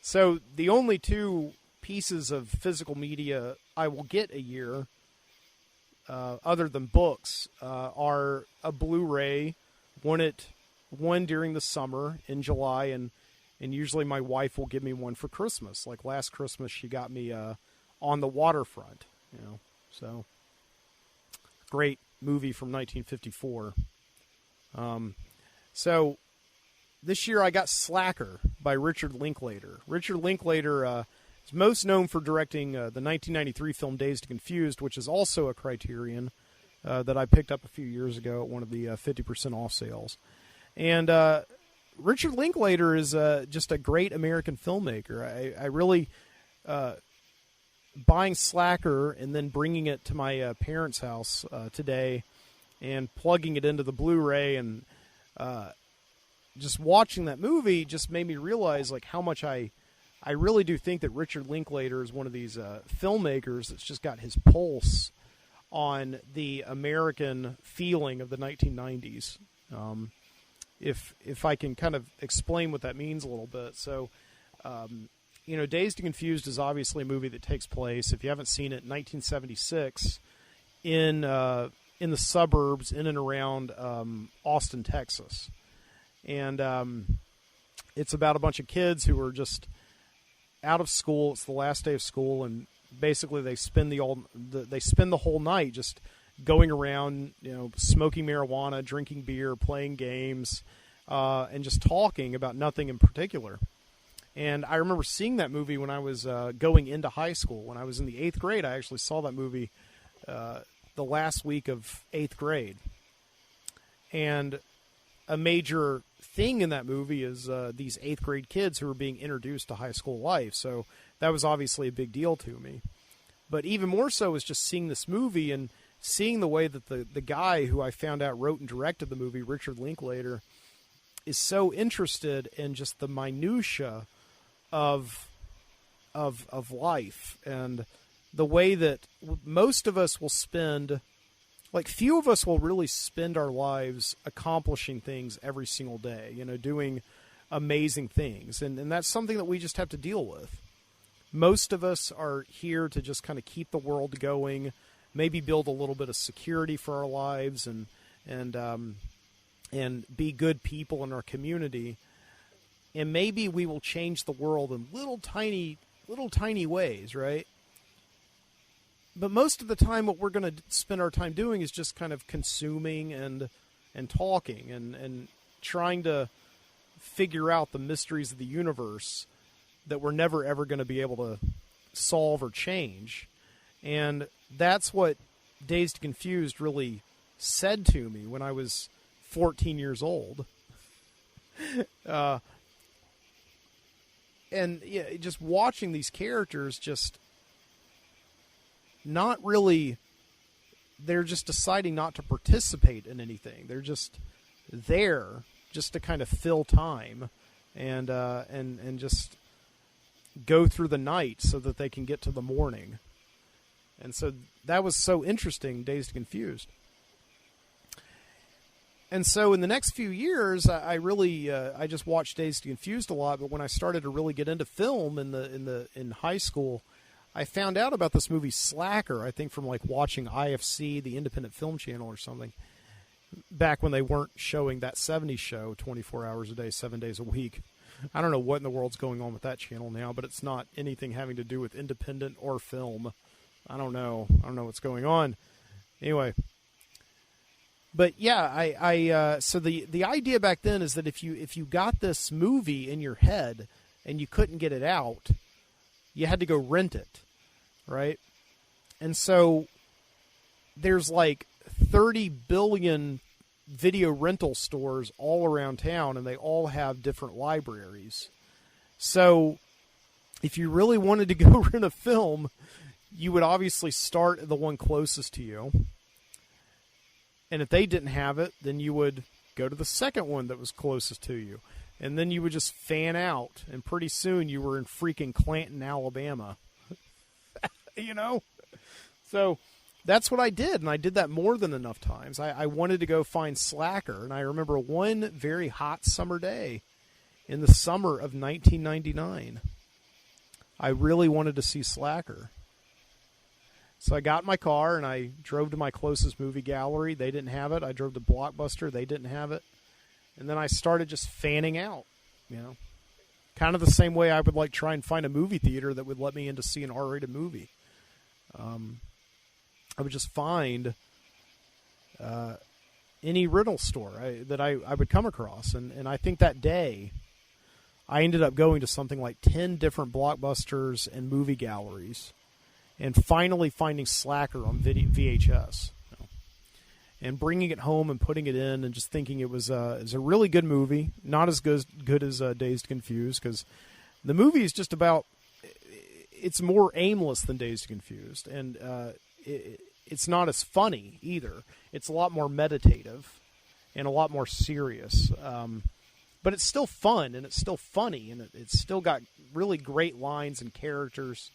So the only 2 pieces of physical media I will get a year, other than books, are a Blu-ray, one during the summer in July, and usually my wife will give me one for Christmas. Like last Christmas, she got me On the Waterfront, you know. So great movie from 1954. So this year I got Slacker by Richard Linklater. Richard Linklater is most known for directing the 1993 film Dazed and Confused, which is also a Criterion that I picked up a few years ago at one of the 50% off sales. And Richard Linklater is just a great American filmmaker. I really, buying Slacker and then bringing it to my parents' house today and plugging it into the Blu-ray and just watching that movie just made me realize like how much I really do think that Richard Linklater is one of these filmmakers that's just got his pulse on the American feeling of the 1990s. If I can kind of explain what that means a little bit. So, you know, Dazed and Confused is obviously a movie that takes place, if you haven't seen it, in 1976 in the suburbs in and around Austin, Texas. And it's about a bunch of kids who are just out of school. It's the last day of school, and basically they spend the whole night just going around, you know, smoking marijuana, drinking beer, playing games, and just talking about nothing in particular. And I remember seeing that movie when I was going into high school. When I was in the 8th grade, I actually saw that movie the last week of 8th grade. And a major thing in that movie is these 8th grade kids who are being introduced to high school life. So that was obviously a big deal to me. But even more so was just seeing this movie and seeing the way that the guy who I found out wrote and directed the movie, Richard Linklater, is so interested in just the minutia of life, and the way that most of us will spend, like few of us will really spend our lives accomplishing things every single day, you know, doing amazing things. And that's something that we just have to deal with. Most of us are here to just kind of keep the world going, maybe build a little bit of security for our lives and be good people in our community. And maybe we will change the world in little tiny ways, right? But most of the time what we're going to spend our time doing is just kind of consuming and talking and trying to figure out the mysteries of the universe that we're never ever going to be able to solve or change. And that's what Dazed and Confused really said to me when I was 14 years old. And yeah, just watching these characters just not really, they're just deciding not to participate in anything. They're just there just to kind of fill time and just go through the night so that they can get to the morning. And so that was so interesting, Dazed and Confused. And so in the next few years, I really I just watched Dazed and Confused a lot. But when I started to really get into film in high school, I found out about this movie Slacker. I think from like watching IFC, the Independent Film Channel, or something, back when they weren't showing that 70s show 24 hours a day, 7 days a week. I don't know what in the world's going on with that channel now, but it's not anything having to do with independent or film. I don't know what's going on. Anyway. But yeah, so the idea back then is that if you got this movie in your head and you couldn't get it out, you had to go rent it, right? And so there's like 30 billion video rental stores all around town, and they all have different libraries. So if you really wanted to go rent a film, you would obviously start at the one closest to you. And if they didn't have it, then you would go to the second one that was closest to you. And then you would just fan out. And pretty soon you were in freaking Clanton, Alabama. You know? So that's what I did. And I did that more than enough times. I wanted to go find Slacker. And I remember one very hot summer day in the summer of 1999. I really wanted to see Slacker. So I got in my car and I drove to my closest movie gallery. They didn't have it. I drove to Blockbuster. They didn't have it. And then I started just fanning out, you know, kind of the same way I would like try and find a movie theater that would let me in to see an R-rated movie. I would just find any rental store that I would come across. And I think that day I ended up going to something like 10 different Blockbusters and movie galleries. And finally finding Slacker on VHS, you know, and bringing it home and putting it in, and just thinking it was a really good movie. Not as good as Dazed and Confused, because the movie is just about, it's more aimless than Dazed and Confused, and it's not as funny either. It's a lot more meditative and a lot more serious. But it's still fun, and it's still funny, and it's still got really great lines and characters.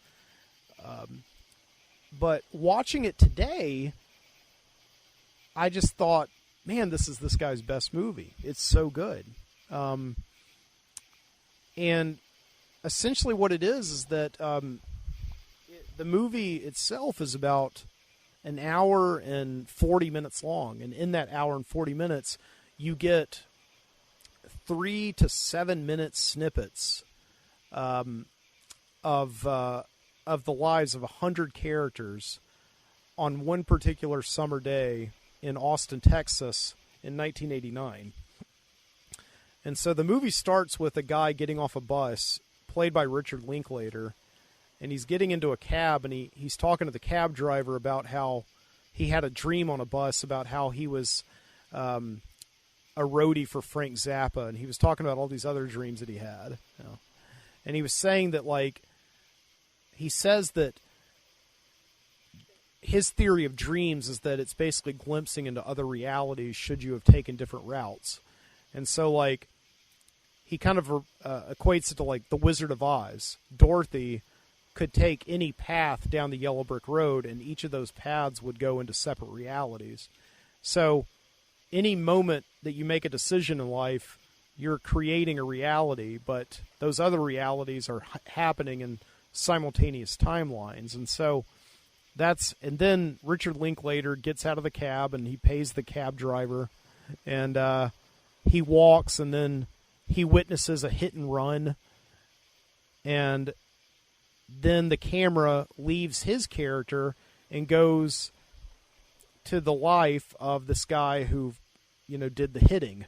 But watching it today, I just thought, man, this is this guy's best movie. It's so good. And essentially what it is that the movie itself is about an hour and 40 minutes long. And in that hour and 40 minutes, you get 3 to 7 minute snippets of the lives of 100 characters on one particular summer day in Austin, Texas in 1989. And so the movie starts with a guy getting off a bus, played by Richard Linklater, and he's getting into a cab, and he's talking to the cab driver about how he had a dream on a bus about how he was a roadie for Frank Zappa, and he was talking about all these other dreams that he had. You know? And he was saying that, like, he says that his theory of dreams is that it's basically glimpsing into other realities should you have taken different routes. And so, like, he kind of equates it to, like, the Wizard of Oz. Dorothy could take any path down the yellow brick road, and each of those paths would go into separate realities. So any moment that you make a decision in life, you're creating a reality, but those other realities are happening in simultaneous timelines. And so and then Richard Linklater gets out of the cab and he pays the cab driver, and he walks, and then he witnesses a hit and run, and then the camera leaves his character and goes to the life of this guy who, did the hitting.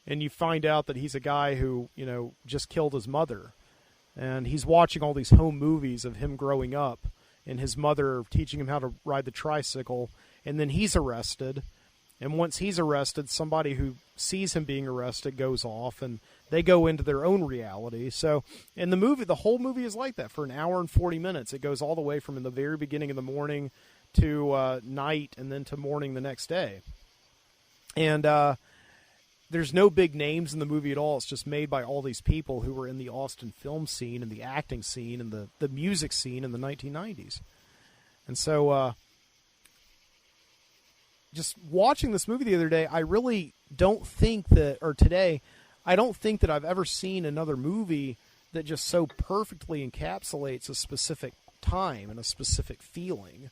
And you find out that he's a guy who, just killed his mother. And he's watching all these home movies of him growing up and his mother teaching him how to ride the tricycle. And then he's arrested. And once he's arrested, somebody who sees him being arrested goes off, and they go into their own reality. So in the whole movie is like that for an hour and 40 minutes. It goes all the way from in the very beginning of the morning to night, and then to morning the next day. And there's no big names in the movie at all. It's just made by all these people who were in the Austin film scene and the acting scene and the music scene in the 1990s. And so just watching this movie the other day, I really don't think that, or today, I don't think that I've ever seen another movie that just so perfectly encapsulates a specific time and a specific feeling.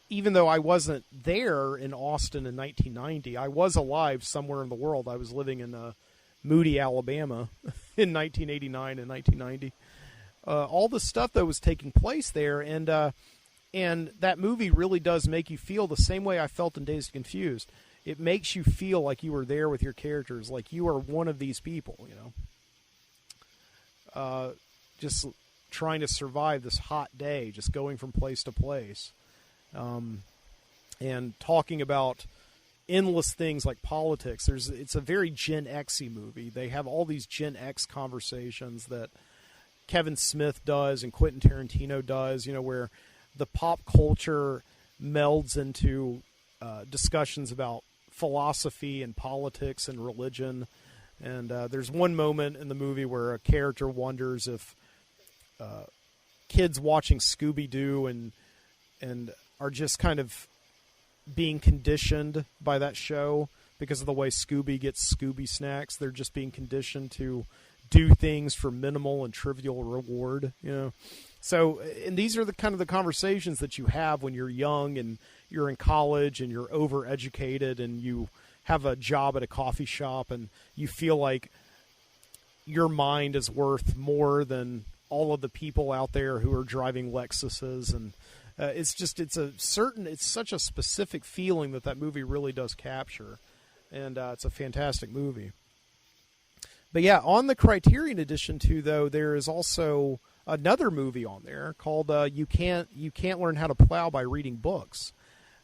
Even though I wasn't there in Austin in 1990, I was alive somewhere in the world. I was living in Moody, Alabama in 1989 and 1990. All the stuff that was taking place there, and that movie really does make you feel the same way I felt in Dazed and Confused. It makes you feel like you were there with your characters, like you are one of these people, just trying to survive this hot day, just going from place to place, and talking about endless things like politics. It's a very Gen X-y movie. They have all these Gen X conversations that Kevin Smith does and Quentin Tarantino does, where the pop culture melds into discussions about philosophy and politics and religion. And there's one moment in the movie where a character wonders if kids watching Scooby-Doo and are just kind of being conditioned by that show because of the way Scooby gets Scooby snacks. They're just being conditioned to do things for minimal and trivial reward, So, and these are the kind of the conversations that you have when you're young and you're in college and you're overeducated and you have a job at a coffee shop and you feel like your mind is worth more than all of the people out there who are driving Lexuses. And it's such a specific feeling that movie really does capture. And it's a fantastic movie. But yeah, on the Criterion Edition too, though, there is also another movie on there called "You Can't Learn How to Plow by Reading Books,"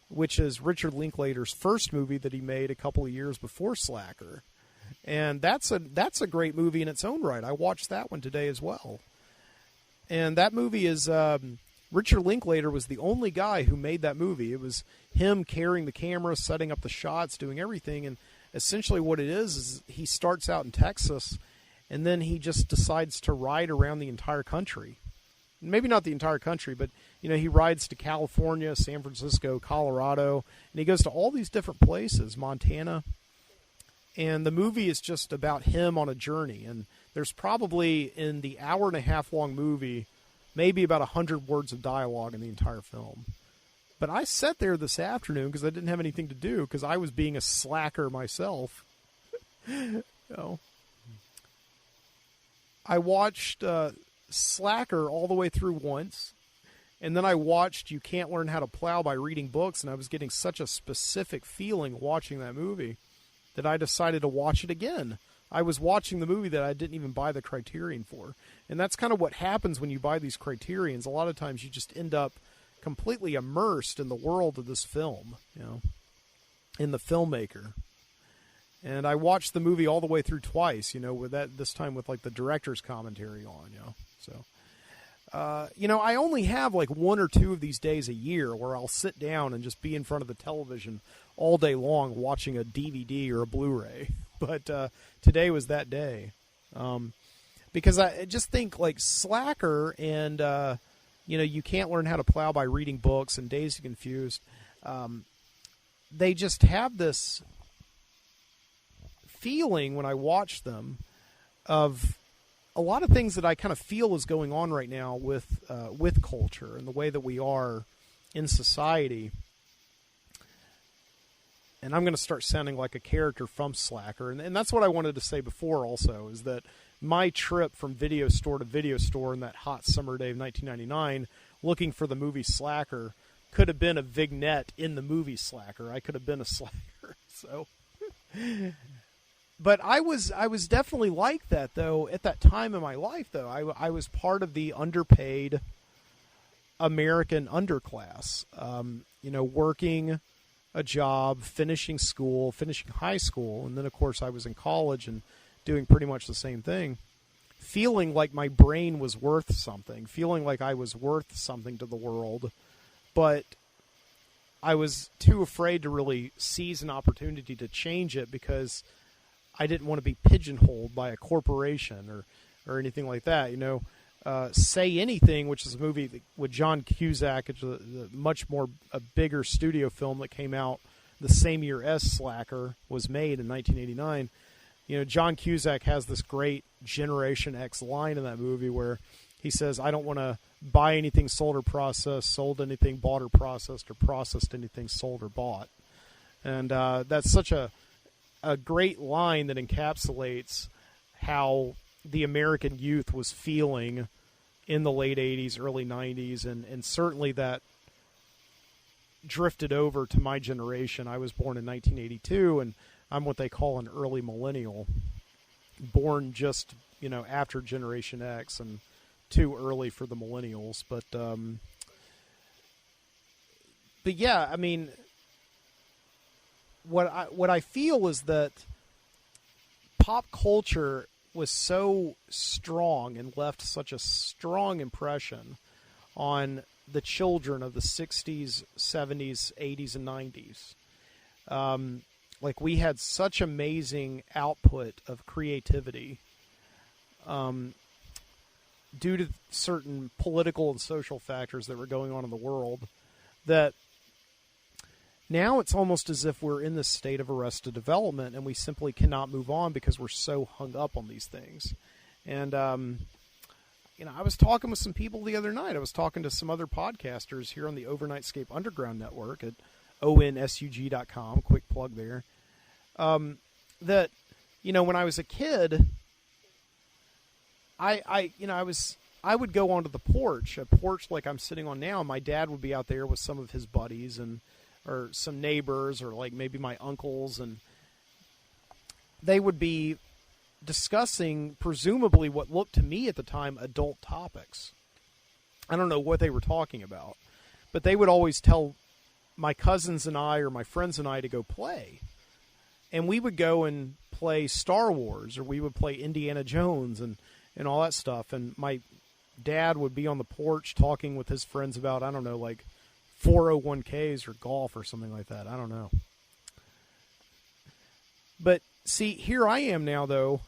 which is Richard Linklater's first movie that he made a couple of years before Slacker, and that's a great movie in its own right. I watched that one today as well, and that movie is Richard Linklater was the only guy who made that movie. It was him carrying the camera, setting up the shots, doing everything, and essentially what it is he starts out in Texas, and then he just decides to ride around the entire country. Maybe not the entire country, but he rides to California, San Francisco, Colorado, and he goes to all these different places, Montana. And the movie is just about him on a journey. And there's probably, in the hour and a half long movie, maybe about 100 words of dialogue in the entire film. But I sat there this afternoon because I didn't have anything to do because I was being a slacker myself. I watched Slacker all the way through once, and then I watched You Can't Learn How to Plow by Reading Books, and I was getting such a specific feeling watching that movie that I decided to watch it again. I was watching the movie that I didn't even buy the Criterion for. And that's kind of what happens when you buy these Criterions. A lot of times you just end up completely immersed in the world of this film, in the filmmaker. And I watched the movie all the way through twice, with this time with like the director's commentary on, So, I only have like one or two of these days a year where I'll sit down and just be in front of the television all day long watching a DVD or a Blu-ray. But today was that day. Because I just think like Slacker and, You Can't Learn How to Plow by Reading Books and Dazed and Confused. they just have this feeling when I watch them of a lot of things that I kind of feel is going on right now with culture and the way that we are in society. And I'm going to start sounding like a character from Slacker. And that's what I wanted to say before also, is that my trip from video store to video store in that hot summer day of 1999, looking for the movie Slacker, could have been a vignette in the movie Slacker. I could have been a slacker. So, but I was definitely like that, though, at that time in my life, though. I was part of the underpaid American underclass, working a job, finishing school, finishing high school, and then, of course, I was in college and doing pretty much the same thing, feeling like my brain was worth something, feeling like I was worth something to the world, but I was too afraid to really seize an opportunity to change it because I didn't want to be pigeonholed by a corporation or anything like that. Say Anything, which is a movie with John Cusack. It's a bigger studio film that came out the same year as Slacker was made in 1989. John Cusack has this great Generation X line in that movie where he says, "I don't want to buy anything sold or processed, sold anything bought or processed anything sold or bought." And that's such a great line that encapsulates how the American youth was feeling in the late 80s, early 90s, and certainly that drifted over to my generation. I was born in 1982, and I'm what they call an early millennial, born just, after Generation X and too early for the millennials. But yeah, I mean, what I feel is that pop culture was so strong and left such a strong impression on the children of the 60s, 70s, 80s, and 90s. Like, we had such amazing output of creativity due to certain political and social factors that were going on in the world, that now it's almost as if we're in this state of arrested development and we simply cannot move on because we're so hung up on these things. And, I was talking with some people the other night. I was talking to some other podcasters here on the Overnightscape Underground Network at onsug.com, quick plug there, that, when I was a kid, I would go onto the porch, a porch like I'm sitting on now. My dad would be out there with some of his buddies or some neighbors, or like maybe my uncles, and they would be discussing presumably what looked to me at the time adult topics. I don't know what they were talking about, but they would always tell my cousins and I, or my friends and I, to go play. And we would go and play Star Wars, or we would play Indiana Jones and all that stuff. And my dad would be on the porch talking with his friends about, I don't know, like 401ks or golf or something like that. I don't know. But see, here I am now, though.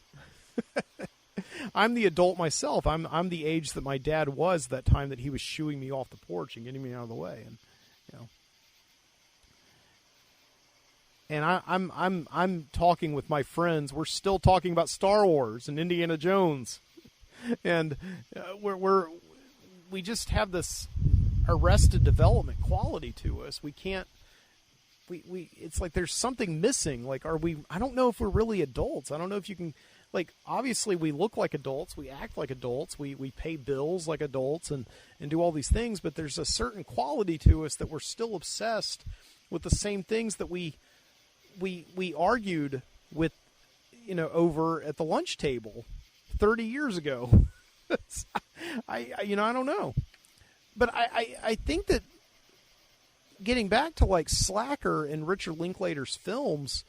I'm the adult myself. I'm the age that my dad was that time that he was shooing me off the porch and getting me out of the way. And I'm talking with my friends. We're still talking about Star Wars and Indiana Jones, and we just have this arrested development quality to us. We can't. It's like there's something missing. Like, I don't know if we're really adults. I don't know if you can. Like, obviously we look like adults. We act like adults. We pay bills like adults and do all these things. But there's a certain quality to us that we're still obsessed with the same things that we argued with, over at the lunch table 30 years ago. I don't know. But I think that getting back to like Slacker and Richard Linklater's films,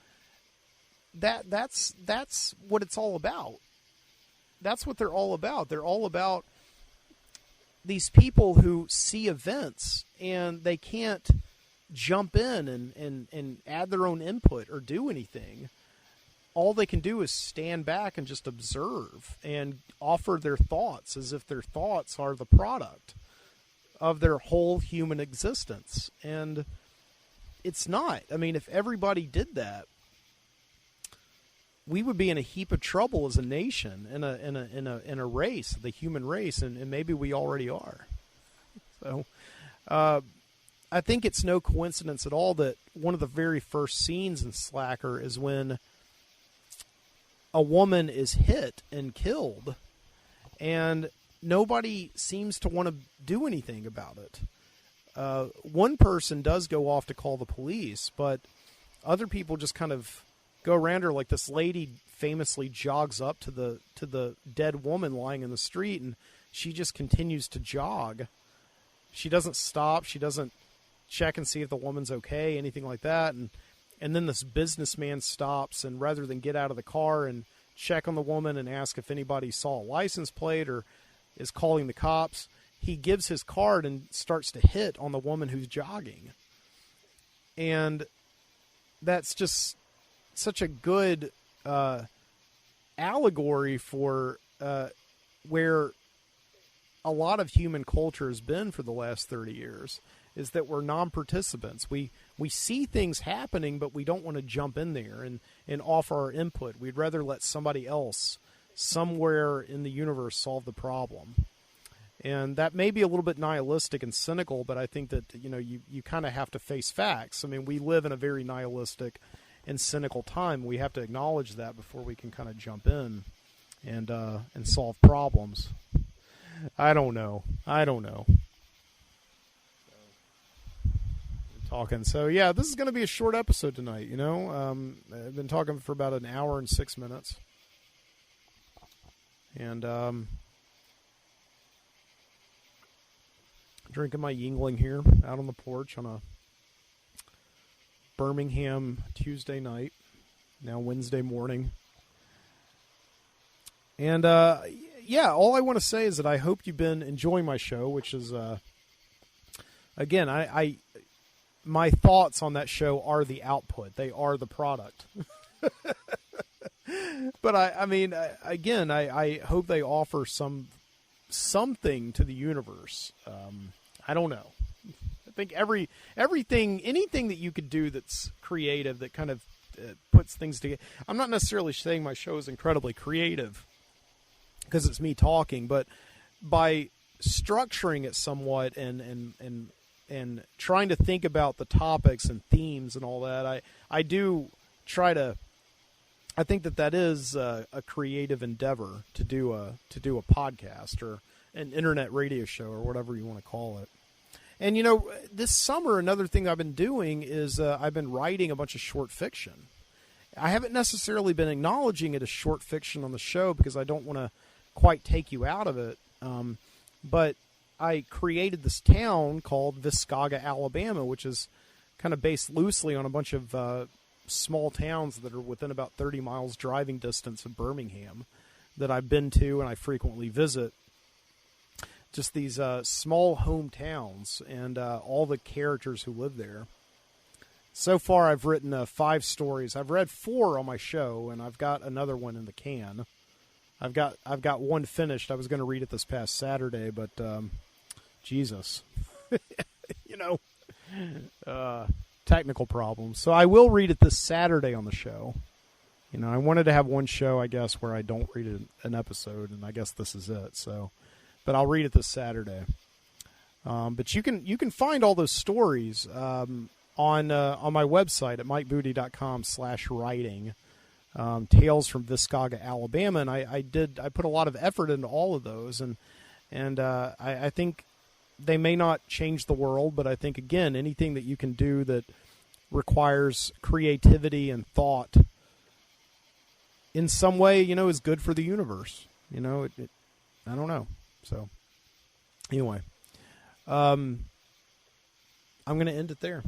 that's what it's all about. That's what they're all about. They're all about these people who see events and they can't jump in and add their own input or do anything. All they can do is stand back and just observe and offer their thoughts as if their thoughts are the product of their whole human existence. And it's not. I mean, if everybody did that, we would be in a heap of trouble as a nation, in a race, the human race, and maybe we already are. So, I think it's no coincidence at all that one of the very first scenes in Slacker is when a woman is hit and killed, and nobody seems to want to do anything about it. One person does go off to call the police, but other people just kind of go around her. Like this lady famously jogs up to the dead woman lying in the street, and she just continues to jog. She doesn't stop. She doesn't check and see if the woman's okay, anything like that. And then this businessman stops, and rather than get out of the car and check on the woman and ask if anybody saw a license plate or is calling the cops, he gives his card and starts to hit on the woman who's jogging. And that's just such a good allegory for where a lot of human culture has been for the last 30 years, is that we're non-participants. We see things happening, but we don't want to jump in there and offer our input. We'd rather let somebody else somewhere in the universe solve the problem. And that may be a little bit nihilistic and cynical, but I think that, you kind of have to face facts. I mean, we live in a very nihilistic and cynical time. We have to acknowledge that before we can kind of jump in and solve problems. I don't know. Talking. So yeah, this is going to be a short episode tonight. I've been talking for about an hour and 6 minutes, and drinking my Yingling here out on the porch on a Birmingham Tuesday night, now Wednesday morning. And all I want to say is that I hope you've been enjoying my show, which is again, I my thoughts on that show are the output. They are the product. But I hope they offer something to the universe. I don't know. I think anything that you could do that's creative, that kind of puts things together. I'm not necessarily saying my show is incredibly creative because it's me talking, but by structuring it somewhat and trying to think about the topics and themes and all that, I do try to. I think that is a creative endeavor to do a podcast or an internet radio show or whatever you want to call it. And this summer, another thing I've been doing is I've been writing a bunch of short fiction. I haven't necessarily been acknowledging it as short fiction on the show because I don't want to quite take you out of it. But I created this town called Viscaga, Alabama, which is kind of based loosely on a bunch of small towns that are within about 30 miles driving distance of Birmingham that I've been to and I frequently visit. Just these small hometowns and all the characters who live there. So far, I've written 5 stories. I've read 4 on my show, and I've got another one in the can. I've got one finished. I was going to read it this past Saturday, but Jesus, technical problems. So I will read it this Saturday on the show. I wanted to have one show, I guess, where I don't read an episode, and I guess this is it. So, but I'll read it this Saturday. But you can find all those stories on my website at mikebooty.com/writing. Tales from Viscaga, Alabama, and I put a lot of effort into all of those, and I think they may not change the world, but I think again anything that you can do that requires creativity and thought in some way, is good for the universe. I don't know. So anyway, I'm going to end it there.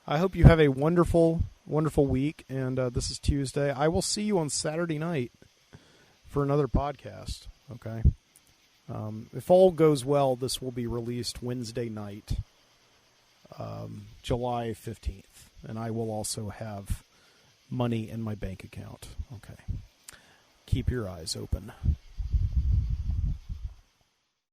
I hope you have a wonderful, wonderful week, and this is Tuesday. I will see you on Saturday night for another podcast, okay? If all goes well, this will be released Wednesday night, July 15th, and I will also have money in my bank account, okay? Keep your eyes open.